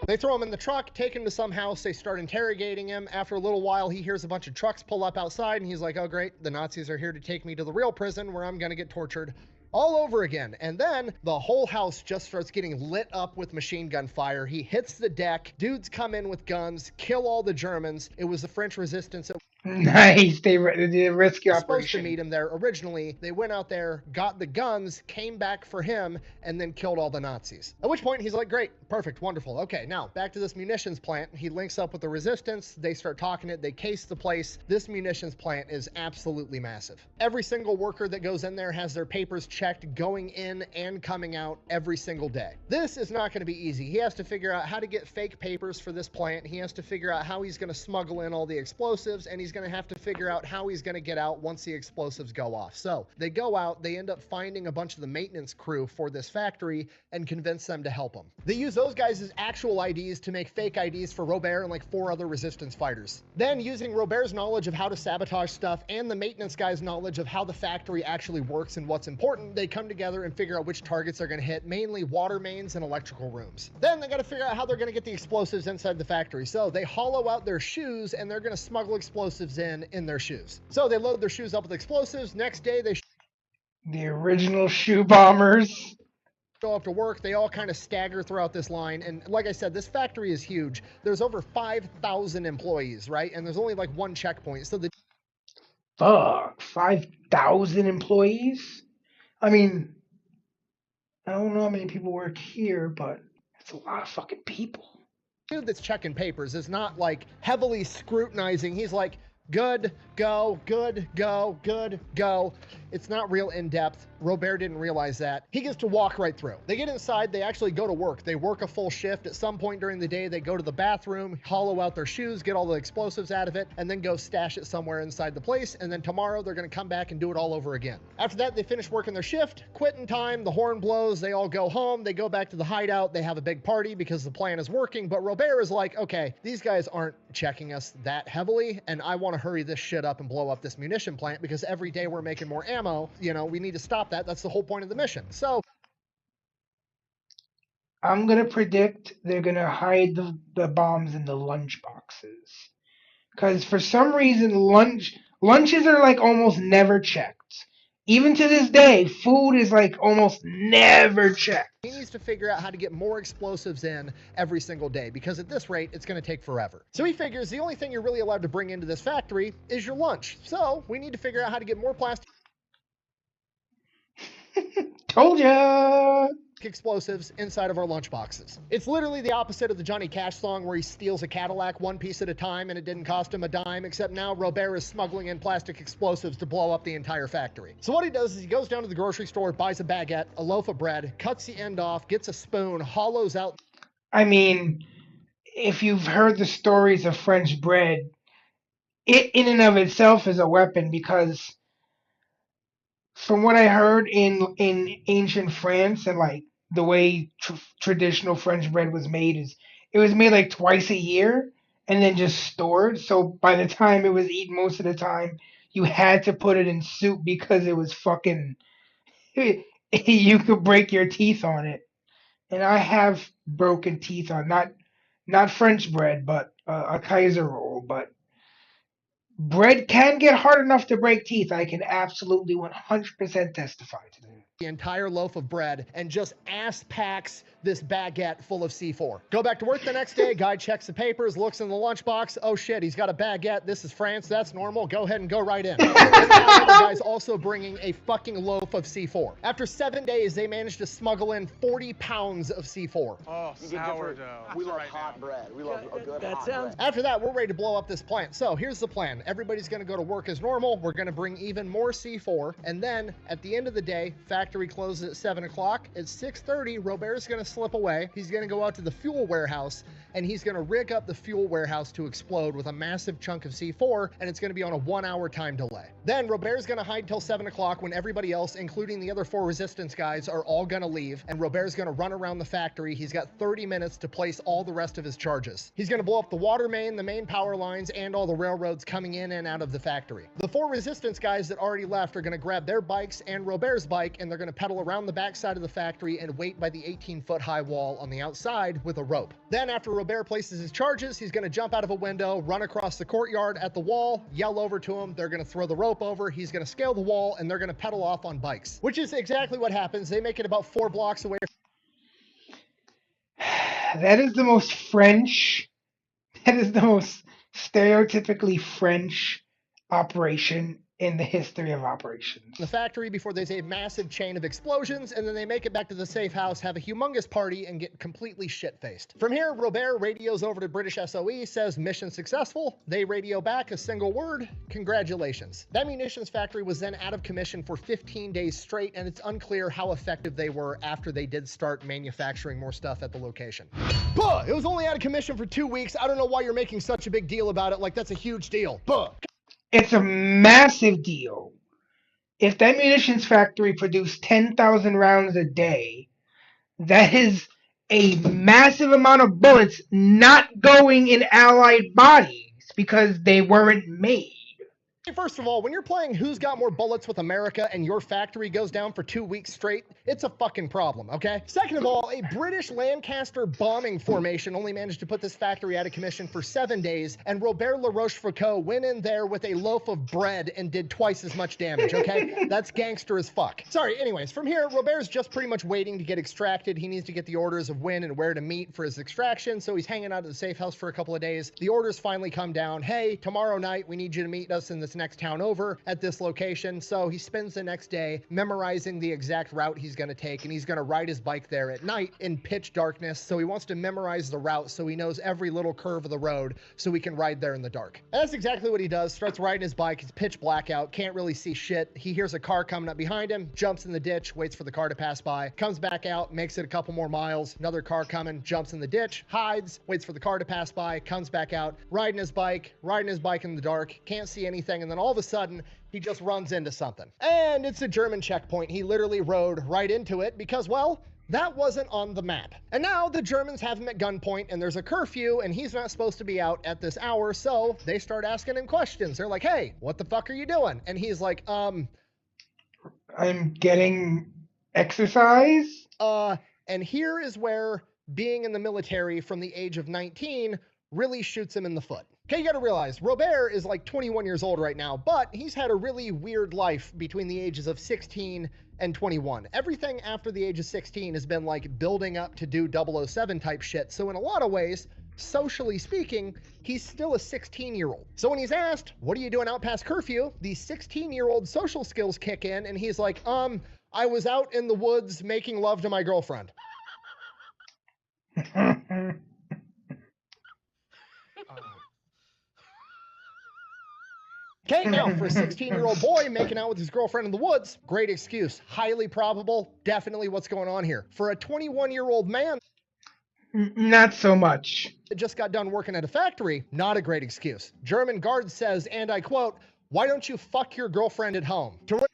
They throw him in the truck, take him to some house, they start interrogating him. After a little while, he hears a bunch of trucks pull up outside, and he's like, oh great, the Nazis are here to take me to the real prison where I'm gonna get tortured all over again. And then the whole house just starts getting lit up with machine gun fire. He hits the deck, dudes come in with guns, kill all the Germans. It was the French resistance. Nice, they did a rescue Supposed to operation. meet him there originally. They went out there, got the guns, came back for him, and then killed all the Nazis. At which point he's like, great, perfect, wonderful. Okay, now back to this munitions plant. He links up with the resistance. They start talking it. They case the place. This munitions plant is absolutely massive. Every single worker that goes in there has their papers checked going in and coming out every single day. This is not going to be easy. He has to figure out how to get fake papers for this plant. He has to figure out how he's going to smuggle in all the explosives, and he's going to have to figure out how he's going to get out once the explosives go off. So they go out, they end up finding a bunch of the maintenance crew for this factory and convince them to help him. They use those guys as actual IDs to make fake IDs for Robert and like 4 other resistance fighters. Then using Robert's knowledge of how to sabotage stuff and the maintenance guy's knowledge of how the factory actually works and what's important, they come together and figure out which targets are going to hit, mainly water mains and electrical rooms. Then they got to figure out how they're going to get the explosives inside the factory. So they hollow out their shoes and they're going to smuggle explosives in their shoes. So they load their shoes up with explosives. Next day they The original shoe bombers. show up to work. They all kind of stagger throughout this line. And like I said, this factory is huge. There's over 5,000 employees, right? And there's only like one checkpoint. So the Fuck, 5,000 employees? I mean, I don't know how many people work here, but it's a lot of fucking people. dude that's checking papers is not like heavily scrutinizing. He's like, good, go, good, go, good, go. It's not real in-depth. Robert didn't realize that. He gets to walk right through. They get inside, they actually go to work. They work a full shift. At some point during the day, they go to the bathroom, hollow out their shoes, get all the explosives out of it, and then go stash it somewhere inside the place. And then tomorrow, they're gonna come back and do it all over again. After that, they finish working their shift, quitting time, the horn blows, they all go home, they go back to the hideout, they have a big party because the plan is working. But Robert is like, okay, these guys aren't checking us that heavily, and I wanna hurry this shit up and blow up this munition plant because every day we're making more ammo. You know, we need to stop that. That's the whole point of the mission. So I'm gonna predict they're gonna hide the bombs in the lunch boxes, because for some reason lunches are like almost never checked. Even to this day, food is like almost never checked. he needs to figure out how to get more explosives in every single day, because at this rate, it's going to take forever. So he figures the only thing you're really allowed to bring into this factory is your lunch. So we need to figure out how to get more plastic Told ya! explosives inside of our lunch boxes. It's literally the opposite of the Johnny Cash song where he steals a Cadillac one piece at a time and it didn't cost him a dime, except now Robert is smuggling in plastic explosives to blow up the entire factory. So what he does is he goes down to the grocery store, buys a baguette, a loaf of bread, cuts the end off, gets a spoon, hollows out. I mean, if you've heard the stories of French bread, it in and of itself is a weapon, because from what I heard in ancient France and like the way traditional French bread was made, is it was made like twice a year and then just stored. So by the time it was eaten most of the time, you had to put it in soup because it was fucking, you could break your teeth on it. And I have broken teeth on not French bread, but a Kaiser roll. But bread can get hard enough to break teeth. I can absolutely 100% testify to that. The entire loaf of bread and just ass packs this baguette full of C4. Go back to work the next day, guy checks the papers, looks in the lunchbox. Oh shit, he's got a baguette. This is France, that's normal. Go ahead and go right in. The guy's also bringing a fucking loaf of C4. After 7 days, they managed to smuggle in 40 pounds of C4. Oh, sourdough. We love hot bread. We love a good hot bread. After that, we're ready to blow up this plant. So here's the plan. everybody's going to go to work as normal. We're going to bring even more C4. And then at the end of the day, factory closes at 7 o'clock. At 6:30, Robert's going to slip away. He's going to go out to the fuel warehouse, and he's going to rig up the fuel warehouse to explode with a massive chunk of C4, and it's going to be on a 1-hour time delay. Then Robert's going to hide till 7 o'clock when everybody else, including the other 4 resistance guys, are all going to leave, and Robert's going to run around the factory. He's got 30 minutes to place all the rest of his charges. He's going to blow up the water main, the main power lines, and all the railroads coming in and out of the factory. The 4 resistance guys that already left are going to grab their bikes and Robert's bike, and they're going to pedal around the backside of the factory and wait by the 18-foot high wall on the outside with a rope. Then after Robert places his charges, he's going to jump out of a window, run across the courtyard at the wall, yell over to him. They're going to throw the rope over. He's going to scale the wall, and they're going to pedal off on bikes, which is exactly what happens. They make it about 4 blocks away. That is the most French, that is the most stereotypically French operation in the history of operations. The factory before there's a massive chain of explosions, and then they make it back to the safe house, have a humongous party, and get completely shit-faced. From here, Robert radios over to British SOE, says mission successful. They radio back a single word: congratulations. That munitions factory was then out of commission for 15 days straight, and it's unclear how effective they were after they did start manufacturing more stuff at the location. Buh! It was only out of commission for 2 weeks. I don't know why you're making such a big deal about it, like that's a huge deal. Buh! It's a massive deal. If that munitions factory produced 10,000 rounds a day, that is a massive amount of bullets not going in Allied bodies because they weren't made. First of all, when you're playing Who's Got More Bullets with America and your factory goes down for 2 weeks straight, it's a fucking problem, okay? Second of all, a British Lancaster bombing formation only managed to put this factory out of commission for 7 days, and Robert Le Rochefoucauld went in there with a loaf of bread and did twice as much damage, okay? That's gangster as fuck. Sorry, anyways, from here, Robert's just pretty much waiting to get extracted. He needs to get the orders of when and where to meet for his extraction, so he's hanging out at the safe house for a couple of days. The orders finally come down. Hey, tomorrow night, we need you to meet us in this next town over at this location. So he spends the next day memorizing the exact route he's going to take, and he's going to ride his bike there at night in pitch darkness. So he wants to memorize the route so he knows every little curve of the road so he can ride there in the dark. And that's exactly what he does. Starts riding his bike. It's pitch blackout, can't really see shit. He hears a car coming up behind him, jumps in the ditch, waits for the car to pass by, comes back out, makes it a couple more miles. Another car coming, jumps in the ditch, hides, waits for the car to pass by, comes back out, riding his bike in the dark, can't see anything, and then all of a sudden he just runs into something. And it's a German checkpoint. He literally rode right into it because, well, that wasn't on the map. And now the Germans have him at gunpoint, and there's a curfew, and he's not supposed to be out at this hour, so they start asking him questions. They're like, hey, what the fuck are you doing? And he's like, I'm getting exercise. And here is where being in the military from the age of 19 really shoots him in the foot. Okay, you gotta realize, Robert is like 21 years old right now, but he's had a really weird life between the ages of 16 and 21. Everything after the age of 16 has been like building up to do 007 type shit. So in a lot of ways, socially speaking, he's still a 16-year-old. So when he's asked, what are you doing out past curfew? The 16-year-old social skills kick in, and he's like, I was out in the woods making love to my girlfriend. Okay, now for a 16-year-old boy making out with his girlfriend in the woods, great excuse. Highly probable, definitely what's going on here. For a 21-year-old man, not so much. That just got done working at a factory, not a great excuse. German guard says, and I quote, why don't you fuck your girlfriend at home? Robert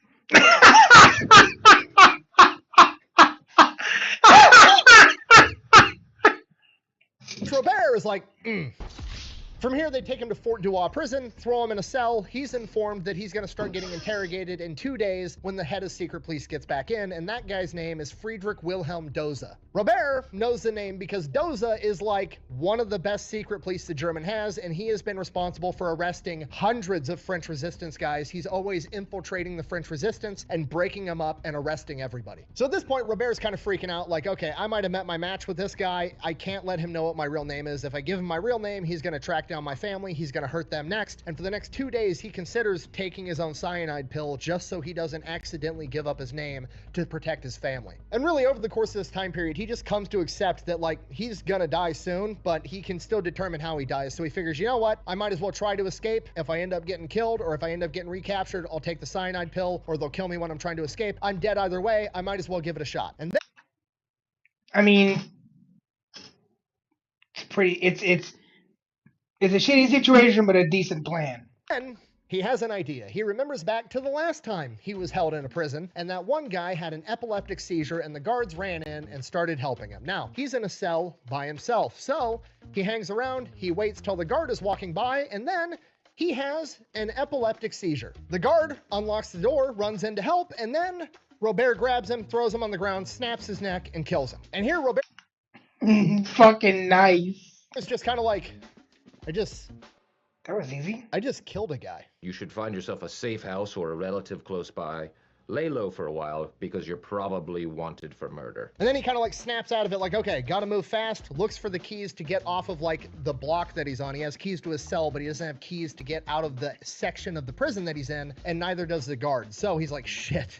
is like, From here, they take him to Fort Duas prison, throw him in a cell. He's informed that he's going to start getting interrogated in 2 days when the head of secret police gets back in, and that guy's name is Friedrich Wilhelm Doza. Robert knows the name because Doza is like one of the best secret police the German has, and he has been responsible for arresting hundreds of French resistance guys. He's always infiltrating the French resistance and breaking them up and arresting everybody. So at this point, Robert's kind of freaking out, like, okay, I might have met my match with this guy. I can't let him know what my real name is. If I give him my real name, he's going to track down my family. He's going to hurt them next. And for the next 2 days, he considers taking his own cyanide pill just so he doesn't accidentally give up his name to protect his family. And really, over the course of this time period, he just comes to accept that, like, he's going to die soon, but he can still determine how he dies. So he figures, you know what? I might as well try to escape. If I end up getting killed or if I end up getting recaptured, I'll take the cyanide pill, or they'll kill me when I'm trying to escape. I'm dead either way. I might as well give it a shot. And then, I mean, it's pretty. It's a shitty situation, but a decent plan. then he has an idea. He remembers back to the last time he was held in a prison, and that one guy had an epileptic seizure, and the guards ran in and started helping him. Now, he's in a cell by himself, so he hangs around, he waits till the guard is walking by, and then he has an epileptic seizure. The guard unlocks the door, runs in to help, and then Robert grabs him, throws him on the ground, snaps his neck, and kills him. And here Robert fucking nice. is just kind of like, that was easy. I just killed a guy. You should find yourself a safe house or a relative close by. Lay low for a while because you're probably wanted for murder. And then he kind of like snaps out of it like, okay, gotta move fast, looks for the keys to get off of like the block that he's on. He has keys to his cell, but he doesn't have keys to get out of the section of the prison that he's in, and neither does the guard. So he's like, shit,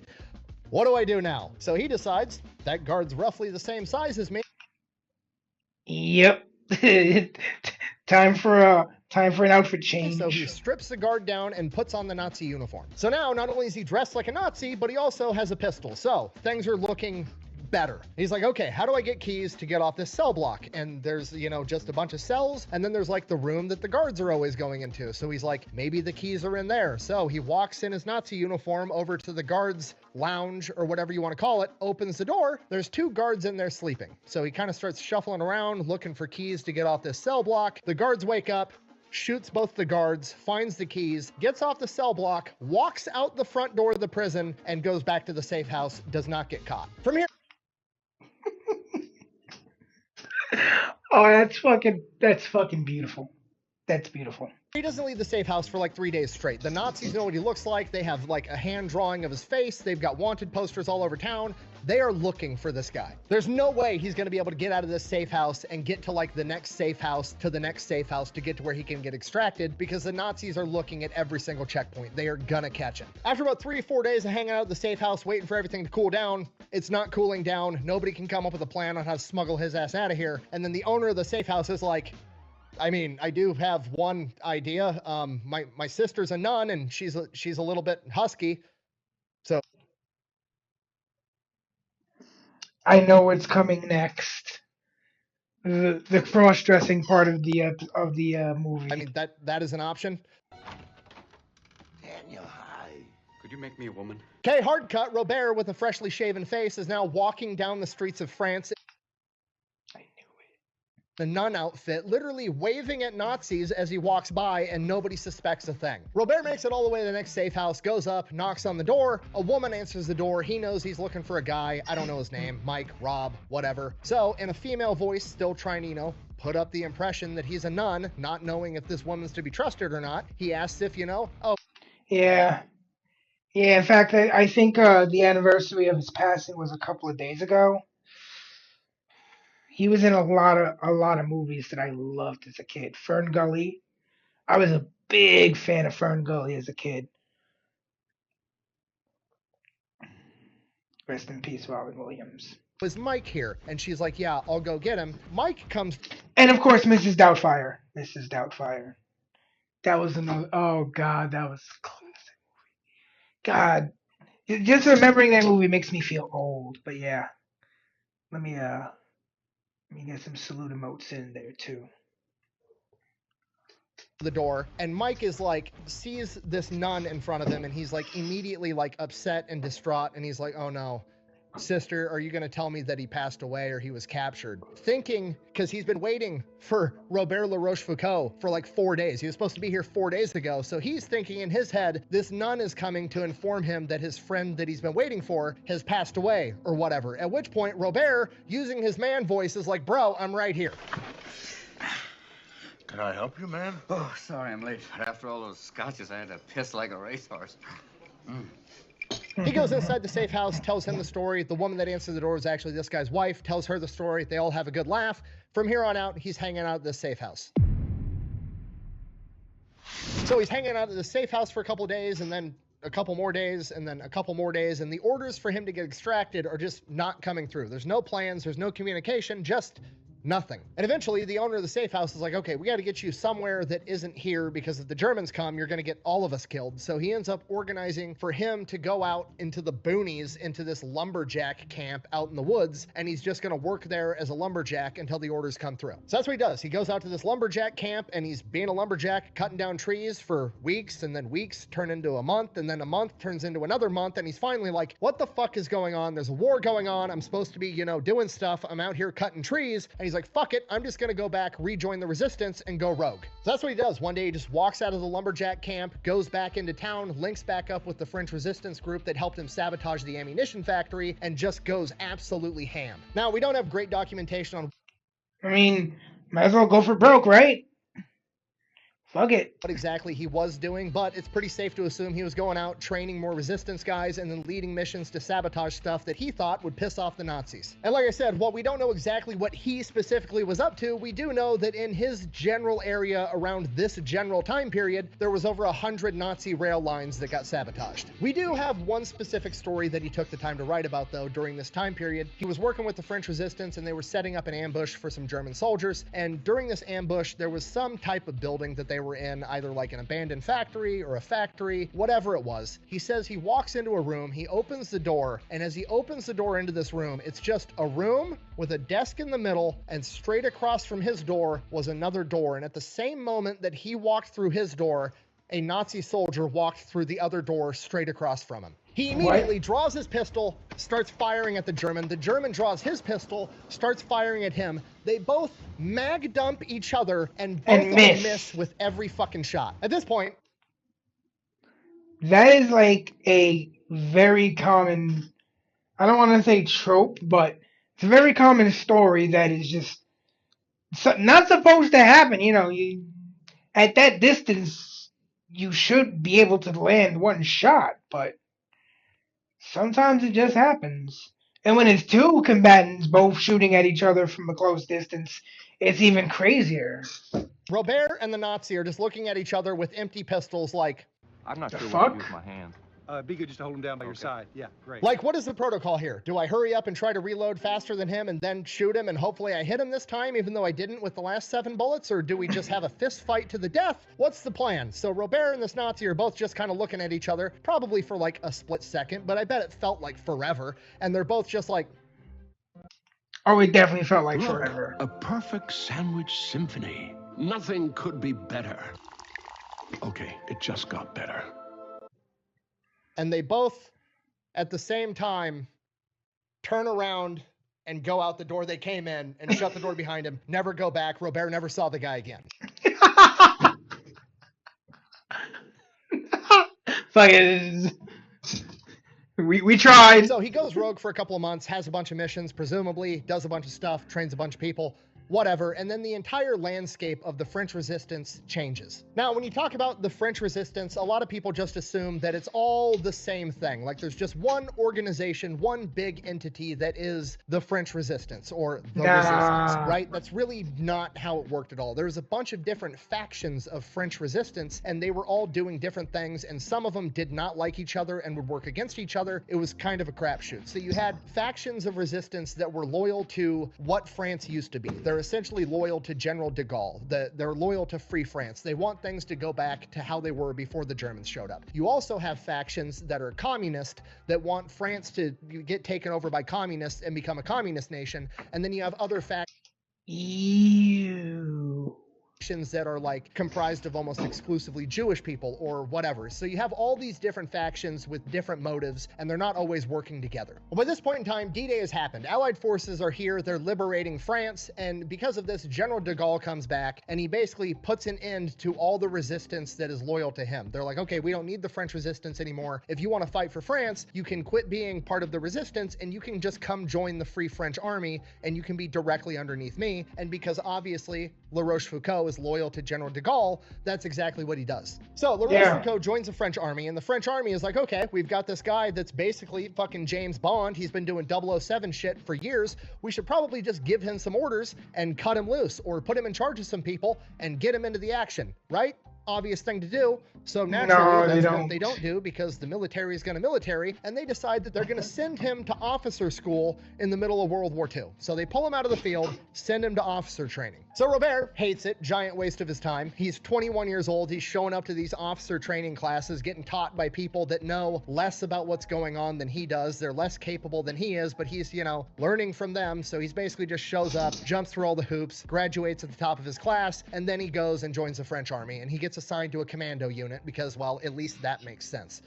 what do I do now? So he decides that guard's roughly the same size as me. Yep. Time for an outfit change. So he strips the guard down and puts on the Nazi uniform. So now, not only is he dressed like a Nazi, but he also has a pistol. So things are looking better. He's like, okay, how do I get keys to get off this cell block? And there's, you know, just a bunch of cells, and then there's like the room that the guards are always going into. So he's like, maybe the keys are in there. So he walks in his Nazi uniform over to the guards lounge, or whatever you want to call it, opens the door. There's 2 guards in there sleeping. So he kind of starts shuffling around, looking for keys to get off this cell block. The guards wake up, shoots both the guards, finds the keys, gets off the cell block, walks out the front door of the prison, and goes back to the safe house, does not get caught. From here, oh, that's fucking beautiful. That's beautiful. he doesn't leave the safe house for like 3 days straight. The Nazis know what he looks like. They have like a hand drawing of his face. They've got wanted posters all over town. They are looking for this guy. There's no way he's going to be able to get out of this safe house and get to like the next safe house to the next safe house to get to where he can get extracted, because the Nazis are looking at every single checkpoint. They are gonna catch him. After about 3 or 4 days of hanging out at the safe house, waiting for everything to cool down, it's not cooling down. Nobody can come up with a plan on how to smuggle his ass out of here. And then the owner of the safe house is like, I mean, I do have one idea. My sister's a nun, and she's a little bit husky. So I know what's coming next. The cross-dressing part of the movie. I mean, that is an option. Daniel, hi. Could you make me a woman? Okay, hard cut. Robert, with a freshly shaven face, is now walking down the streets of France. I knew it. The nun outfit, literally waving at Nazis as he walks by, and nobody suspects a thing. Robert makes it all the way to the next safe house, goes up, knocks on the door. A woman answers the door. He knows he's looking for a guy. I don't know his name. Mike, Rob, whatever. So, in a female voice, still trying to, you know, put up the impression that he's a nun, not knowing if this woman's to be trusted or not, he asks if, you know, oh. Yeah. Yeah, in fact, I think the anniversary of his passing was a couple of days ago. He was in a lot of movies that I loved as a kid. Fern Gully. I was a big fan of Fern Gully as a kid. Rest in peace, Robin Williams. Was Mike here? And she's like, yeah, I'll go get him. Mike comes. And of course, Mrs. Doubtfire. Mrs. Doubtfire. That was another. Oh God, that was a classic movie. God, just remembering that movie makes me feel old. But yeah, let me get some salute emotes in there too. The door, and Mike is like, sees this nun in front of him, and he's like immediately like upset and distraught, and he's like, oh no, sister, are you going to tell me that he passed away or he was captured? Thinking, because he's been waiting for Robert Le Rochefoucauld for like 4 days. He was supposed to be here 4 days ago. So he's thinking in his head, this nun is coming to inform him that his friend that he's been waiting for has passed away or whatever. At which point, Robert, using his man voice, is like, bro, I'm right here. Can I help you, man? Oh, sorry I'm late, but after all those scotches, I had to piss like a racehorse. He goes inside the safe house, tells him the story. The woman that answered the door is actually this guy's wife, tells her the story. They all have a good laugh. From here on out, he's hanging out at this safe house. So he's hanging out at the safe house for a couple of days, and then a couple more days, and then a couple more days, and the orders for him to get extracted are just not coming through. There's no plans, there's no communication, just nothing. And eventually the owner of the safe house is like, okay, we got to get you somewhere that isn't here, because if the Germans come, you're going to get all of us killed. So he ends up organizing for him to go out into the boonies, into this lumberjack camp out in the woods, and he's just going to work there as a lumberjack until the orders come through. So that's what he does. He goes out to this lumberjack camp, and he's being a lumberjack, cutting down trees for weeks, and then weeks turn into a month, and then a month turns into another month, and he's finally like, what the fuck is going on? There's a war going on. I'm supposed to be, you know, doing stuff. I'm out here cutting trees. And he's like, fuck it, I'm just gonna go back, rejoin the resistance, and go rogue. So that's what he does. One day he just walks out of the lumberjack camp, goes back into town, links back up with the French resistance group that helped him sabotage the ammunition factory, and just goes absolutely ham. Now, we don't have great documentation on... I mean, might as well go for broke, right? Fuck it. What exactly he was doing, but it's pretty safe to assume he was going out training more resistance guys and then leading missions to sabotage stuff that he thought would piss off the Nazis. And like I said, while we don't know exactly what he specifically was up to, we do know that in his general area around this general time period, there was over 100 Nazi rail lines that got sabotaged. We do have one specific story that he took the time to write about, though, during this time period. He was working with the French resistance, and they were setting up an ambush for some German soldiers, and during this ambush, there was some type of building that they were in, either like an abandoned factory or a factory, whatever it was. He says he walks into a room, he opens the door, and as he opens the door into this room, it's just a room with a desk in the middle, and straight across from his door was another door. And at the same moment that he walked through his door, a Nazi soldier walked through the other door straight across from him. He immediately draws his pistol, starts firing at the German. The German draws his pistol, starts firing at him. They both mag dump each other and both of them miss with every fucking shot. At this point, that is like a very common, I don't want to say trope, but it's a very common story that is just not supposed to happen. You know, at that distance, you should be able to land one shot, but sometimes it just happens. And when it's two combatants both shooting at each other from a close distance, it's even crazier. Robert and the Nazi are just looking at each other with empty pistols like, I'm not The sure fuck? what to do with my hand. Be good just to hold him down by your side. Yeah, great. Like, what is the protocol here? Do I hurry up and try to reload faster than him and then shoot him and hopefully I hit him this time even though I didn't with the last 7 bullets? Or do we just have a fist fight to the death? What's the plan? So Robert and this Nazi are both just kind of looking at each other, probably for like a split second, but I bet it felt like forever. And they're both just like... Oh, it definitely felt like Look, forever. a perfect sandwich symphony. Nothing could be better. Okay, it just got better. And they both, at the same time, turn around and go out the door they came in and shut the door behind him, never go back. Robert never saw the guy again. Fuck it. We tried. So he goes rogue for a couple of months, has a bunch of missions, presumably, does a bunch of stuff, trains a bunch of people, whatever, and then the entire landscape of the French resistance changes. Now, when you talk about the French resistance, a lot of people just assume that it's all the same thing. Like there's just one organization, one big entity that is the French resistance or the resistance, right? That's really not how it worked at all. There's a bunch of different factions of French resistance, and they were all doing different things, and some of them did not like each other and would work against each other. It was kind of a crapshoot. So you had factions of resistance that were loyal to what France used to be. They're essentially loyal to General de Gaulle. They're loyal to Free France. They want things to go back to how they were before the Germans showed up. You also have factions that are communist that want France to get taken over by communists and become a communist nation. And then you have other factions that are like comprised of almost exclusively Jewish people or whatever. So you have all these different factions with different motives, and they're not always working together. Well, by this point in time, D-Day has happened. Allied forces are here, they're liberating France, and because of this, General de Gaulle comes back, and he basically puts an end to all the resistance that is loyal to him. They're like, okay, we don't need the French resistance anymore. If you want to fight for France, you can quit being part of the resistance, and you can just come join the Free French Army, and you can be directly underneath me. And because obviously La Rochefoucauld is loyal to General de Gaulle, that's exactly what he does. So La Rochefoucauld joins the French army, and the French army is like, okay, we've got this guy that's basically fucking James Bond. He's been doing 007 shit for years. We should probably just give him some orders and cut him loose, or put him in charge of some people and get him into the action, right? obvious thing to do. So naturally, No, they that's what don't. they don't do, because the military is going to military, and they decide that they're going to send him to officer school in the middle of World War II. So they pull him out of the field, send him to officer training. So Robert hates it, giant waste of his time. He's 21 years old. He's showing up to these officer training classes, getting taught by people that know less about what's going on than he does. They're less capable than he is, but he's, you know, learning from them. So he's basically just shows up, jumps through all the hoops, graduates at the top of his class, and then he goes and joins the French army, and he gets assigned to a commando unit because, well, at least that makes sense.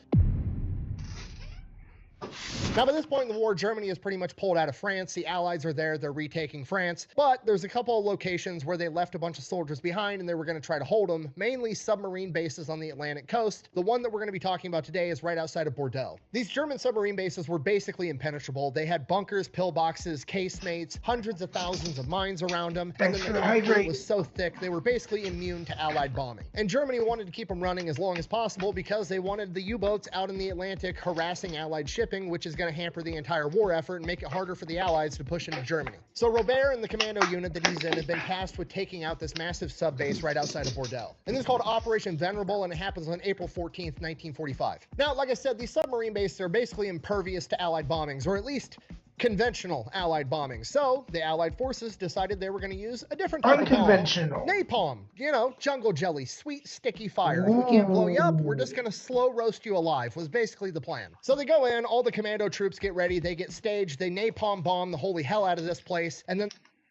Now, by this point in the war, Germany is pretty much pulled out of France. The Allies are there. They're retaking France. But there's a couple of locations where they left a bunch of soldiers behind and they were going to try to hold them, mainly submarine bases on the Atlantic coast. The one that we're going to be talking about today is right outside of Bordeaux. These German submarine bases were basically impenetrable. They had bunkers, pillboxes, casemates, hundreds of thousands of mines around them. And then the concrete was so thick, they were basically immune to Allied bombing. And Germany wanted to keep them running as long as possible because they wanted the U-boats out in the Atlantic harassing Allied shipping, which is going to hamper the entire war effort and make it harder for the Allies to push into Germany. So Robert and the commando unit that he's in have been tasked with taking out this massive sub-base right outside of Bordeaux. And this is called Operation Venerable, and it happens on April 14th, 1945. Now, like I said, these submarine bases are basically impervious to Allied bombings, or at least conventional Allied bombing. So the Allied forces decided they were going to use a different type of bomb. Unconventional. Napalm. You know, jungle jelly, sweet, sticky fire. If we can't blow you up, we're just going to slow roast you alive, was basically the plan. So they go in, all the commando troops get ready, they get staged, they napalm bomb the holy hell out of this place, and then...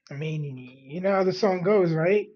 I mean, you know how the song goes, right?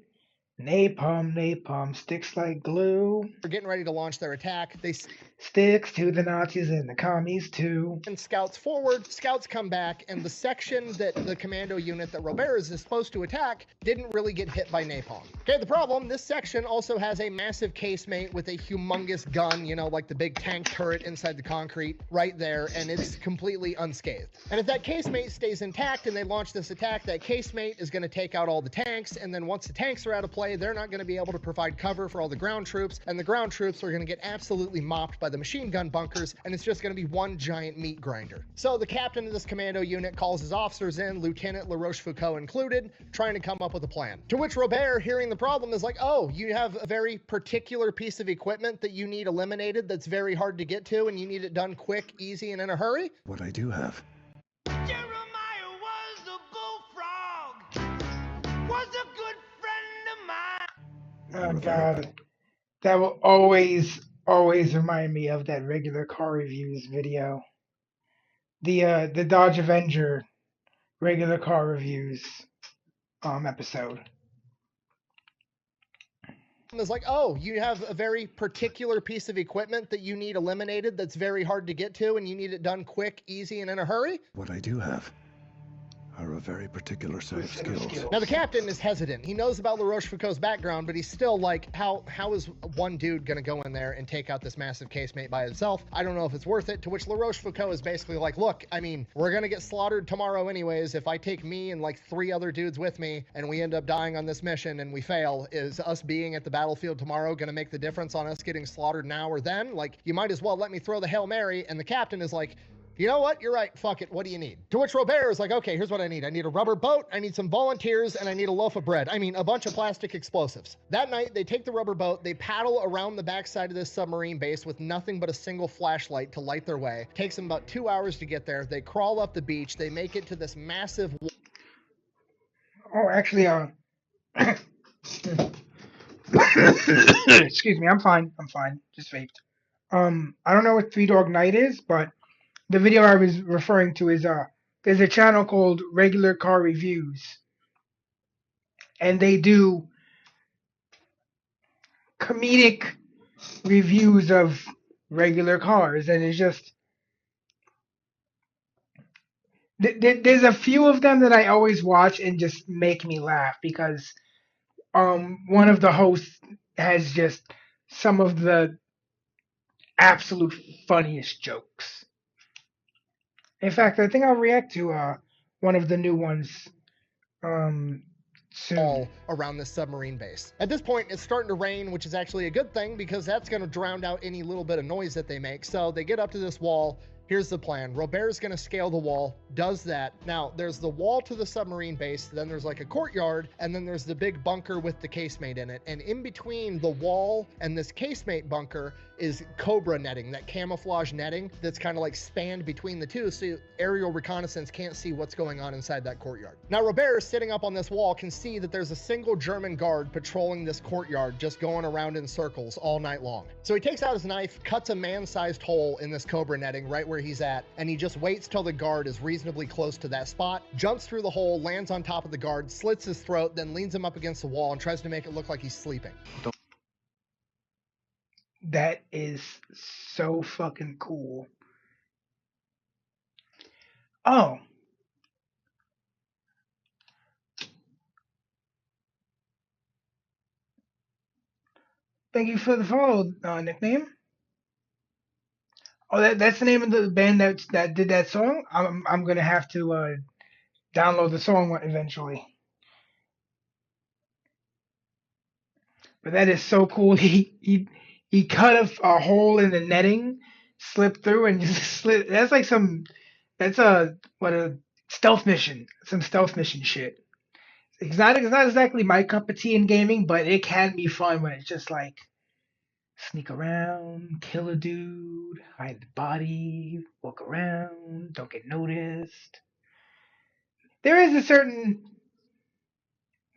Napalm, napalm, sticks like glue. They're getting ready to launch their attack. They sticks to the Nazis and the commies too. And scouts forward, scouts come back, and the section that the commando unit that Robert is supposed to attack didn't really get hit by napalm. Okay, the problem, this section also has a massive casemate with a humongous gun, you know, like the big tank turret inside the concrete right there, and it's completely unscathed. And if that casemate stays intact and they launch this attack, that casemate is going to take out all the tanks, and then once the tanks are out of play, they're not going to be able to provide cover for all the ground troops, and the ground troops are going to get absolutely mopped by the machine gun bunkers, and it's just going to be one giant meat grinder. So the captain of this commando unit calls his officers in, Lieutenant Rochefoucauld included, trying to come up with a plan. To which Robert, hearing the problem, is like, oh, you have a very particular piece of equipment that you need eliminated that's very hard to get to, and you need it done quick, easy, and in a hurry? What I do have. Jeremiah was the bullfrog, was a good friend of mine. Oh God, that will always remind me of that regular car reviews video. The Dodge Avenger regular car reviews episode. Is like, oh, you have a very particular piece of equipment that you need eliminated that's very hard to get to, and you need it done quick, easy, and in a hurry? What I do have are a very particular set of skills. Now, the captain is hesitant. He knows about Rochefoucauld's background, but he's still like, how is one dude going to go in there and take out this massive casemate by himself? I don't know if it's worth it. To which Rochefoucauld is basically like, look, I mean, we're going to get slaughtered tomorrow anyways. If I take me and like 3 other dudes with me and we end up dying on this mission and we fail, is us being at the battlefield tomorrow going to make the difference on us getting slaughtered now or then? Like, you might as well let me throw the Hail Mary. And the captain is like, you know what? You're right. Fuck it. What do you need? To which Robert is like, okay, here's what I need. I need a rubber boat. I need some volunteers, and I need a loaf of bread. I mean, a bunch of plastic explosives. That night, they take the rubber boat. They paddle around the backside of this submarine base with nothing but a single flashlight to light their way. It takes them about 2 hours to get there. They crawl up the beach. They make it to this massive... Oh, actually, excuse me. I'm fine. Just vaped. I don't know what Three Dog Night is, but the video I was referring to is there's a channel called Regular Car Reviews, and they do comedic reviews of regular cars, and it's just there's a few of them that I always watch and just make me laugh because one of the hosts has just some of the absolute funniest jokes. In fact, I think I'll react to one of the new ones soon. All around this submarine base. At this point, it's starting to rain, which is actually a good thing because that's going to drown out any little bit of noise that they make. So they get up to this wall, Here's the plan. Robert's gonna scale the wall, does that. Now, there's the wall to the submarine base, then there's like a courtyard, and then there's the big bunker with the casemate in it. And in between the wall and this casemate bunker is cobra netting, that camouflage netting that's kind of like spanned between the two, so aerial reconnaissance can't see what's going on inside that courtyard. Now, Robert, sitting up on this wall, can see that there's a single German guard patrolling this courtyard, just going around in circles all night long. So he takes out his knife, cuts a man-sized hole in this cobra netting right where he's at, and he just waits till the guard is reasonably close to that spot, jumps through the hole, lands on top of the guard, slits his throat, then leans him up against the wall and tries to make it look like he's sleeping. That is so fucking cool. Oh. Thank you for the follow, nickname. Oh, that's the name of the band that did that song. I'm gonna have to download the song eventually. But that is so cool. He cut a hole in the netting, slipped through, and just slid. That's like that's a stealth mission. Some stealth mission shit. It's not exactly my cup of tea in gaming, but it can be fun when it's just like sneak around, kill a dude, hide the body, walk around, don't get noticed. There is a certain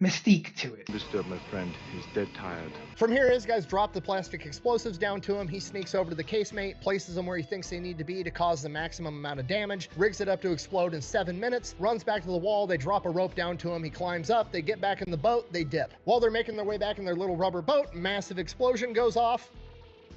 mystique to it. Disturb my friend. He's dead tired. From here, his guys drop the plastic explosives down to him. He sneaks over to the casemate, places them where he thinks they need to be to cause the maximum amount of damage, rigs it up to explode in 7 minutes, runs back to the wall. They drop a rope down to him. He climbs up. They get back in the boat. They dip. While they're making their way back in their little rubber boat, massive explosion goes off.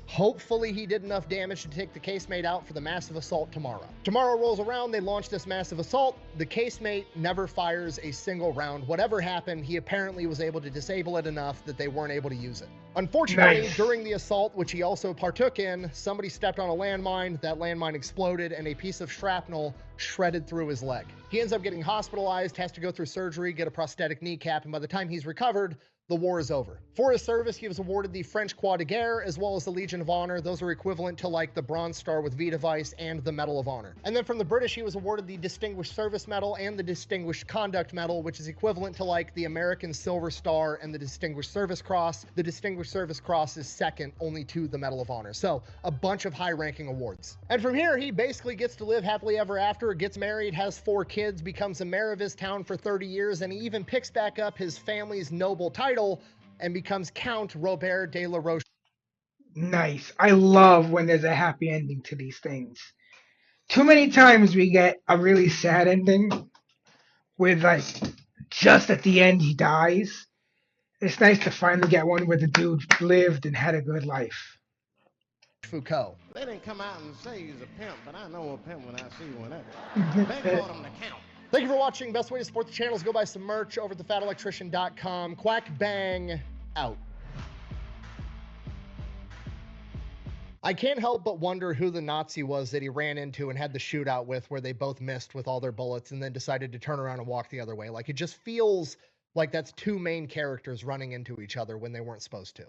Hopefully he did enough damage to take the casemate out for the massive assault tomorrow. Tomorrow rolls around, they launch this massive assault. The casemate never fires a single round. Whatever happened, he apparently was able to disable it enough that they weren't able to use it. Unfortunately, during the assault, which he also partook in, somebody stepped on a landmine, that landmine exploded, and a piece of shrapnel shredded through his leg. He ends up getting hospitalized, has to go through surgery, get a prosthetic kneecap, and by the time he's recovered, the war is over. For his service, he was awarded the French Croix de Guerre as well as the Legion of Honor. Those are equivalent to like the Bronze Star with V device and the Medal of Honor. And then from the British, he was awarded the Distinguished Service Medal and the Distinguished Conduct Medal, which is equivalent to like the American Silver Star and the Distinguished Service Cross. The Distinguished Service Cross is second only to the Medal of Honor. So a bunch of high-ranking awards. And from here, he basically gets to live happily ever after, gets married, has 4 kids, becomes a mayor of his town for 30 years, and he even picks back up his family's noble title and becomes Count Robert de la Rochefoucauld. Nice. I love when there's a happy ending to these things. Too many times we get a really sad ending with like just at the end he dies. It's nice to finally get one where the dude lived and had a good life. Foucault. They didn't come out and say he's a pimp, but I know a pimp when I see one. They called him the Count. Thank you for watching. Best way to support the channel is go buy some merch over at thefatelectrician.com. Quack bang out. I can't help but wonder who the Nazi was that he ran into and had the shootout with, where they both missed with all their bullets and then decided to turn around and walk the other way. Like, it just feels like that's 2 main characters running into each other when they weren't supposed to.